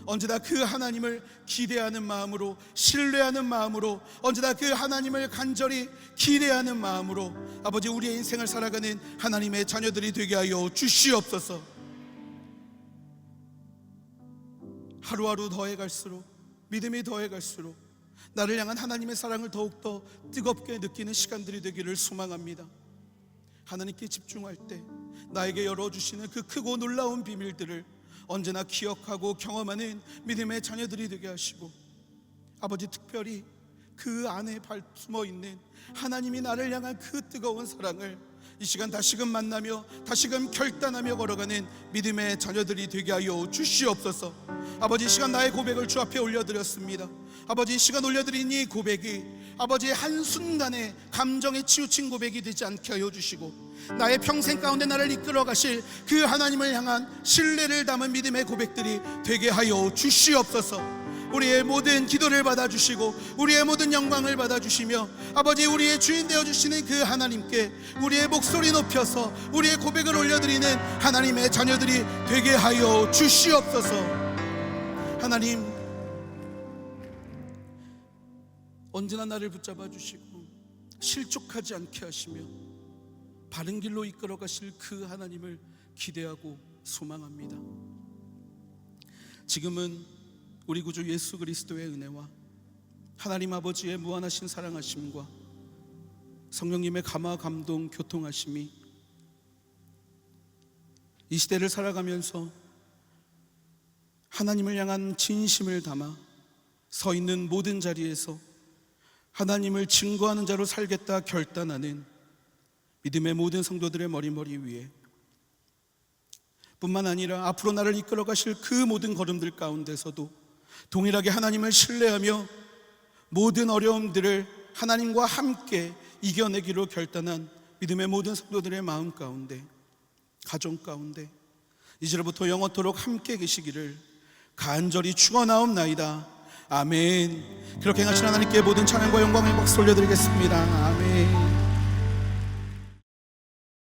언제나 그 하나님을 기대하는 마음으로, 신뢰하는 마음으로, 언제나 그 하나님을 간절히 기대하는 마음으로 아버지 우리의 인생을 살아가는 하나님의 자녀들이 되게 하여 주시옵소서. 하루하루 더해갈수록, 믿음이 더해갈수록 나를 향한 하나님의 사랑을 더욱더 뜨겁게 느끼는 시간들이 되기를 소망합니다. 하나님께 집중할 때 나에게 열어주시는 그 크고 놀라운 비밀들을 언제나 기억하고 경험하는 믿음의 자녀들이 되게 하시고, 아버지 특별히 그 안에 숨어있는 하나님이 나를 향한 그 뜨거운 사랑을 이 시간 다시금 만나며 다시금 결단하며 걸어가는 믿음의 자녀들이 되게 하여 주시옵소서. 아버지 이 시간 나의 고백을 주 앞에 올려드렸습니다. 아버지 이 시간 올려드린 이 고백이 아버지의 한순간에 감정에 치우친 고백이 되지 않게 하여 주시고, 나의 평생 가운데 나를 이끌어 가실 그 하나님을 향한 신뢰를 담은 믿음의 고백들이 되게 하여 주시옵소서. 우리의 모든 기도를 받아주시고 우리의 모든 영광을 받아주시며 아버지 우리의 주인 되어주시는 그 하나님께 우리의 목소리 높여서 우리의 고백을 올려드리는 하나님의 자녀들이 되게 하여 주시옵소서. 하나님, 언제나 나를 붙잡아 주시고 실족하지 않게 하시며 바른 길로 이끌어 가실 그 하나님을 기대하고 소망합니다. 지금은 우리 구주 예수 그리스도의 은혜와 하나님 아버지의 무한하신 사랑하심과 성령님의 감화 감동 교통하심이 이 시대를 살아가면서 하나님을 향한 진심을 담아 서 있는 모든 자리에서 하나님을 증거하는 자로 살겠다 결단하는 믿음의 모든 성도들의 머리 위에, 뿐만 아니라 앞으로 나를 이끌어 가실 그 모든 걸음들 가운데서도 동일하게 하나님을 신뢰하며 모든 어려움들을 하나님과 함께 이겨내기로 결단한 믿음의 모든 성도들의 마음 가운데, 가정 가운데 이제로부터 영원토록 함께 계시기를 간절히 축원하옵나이다. 아멘. 그렇게 행하신 하나님께 모든 찬양과 영광을 박수 올려드리겠습니다. 아멘.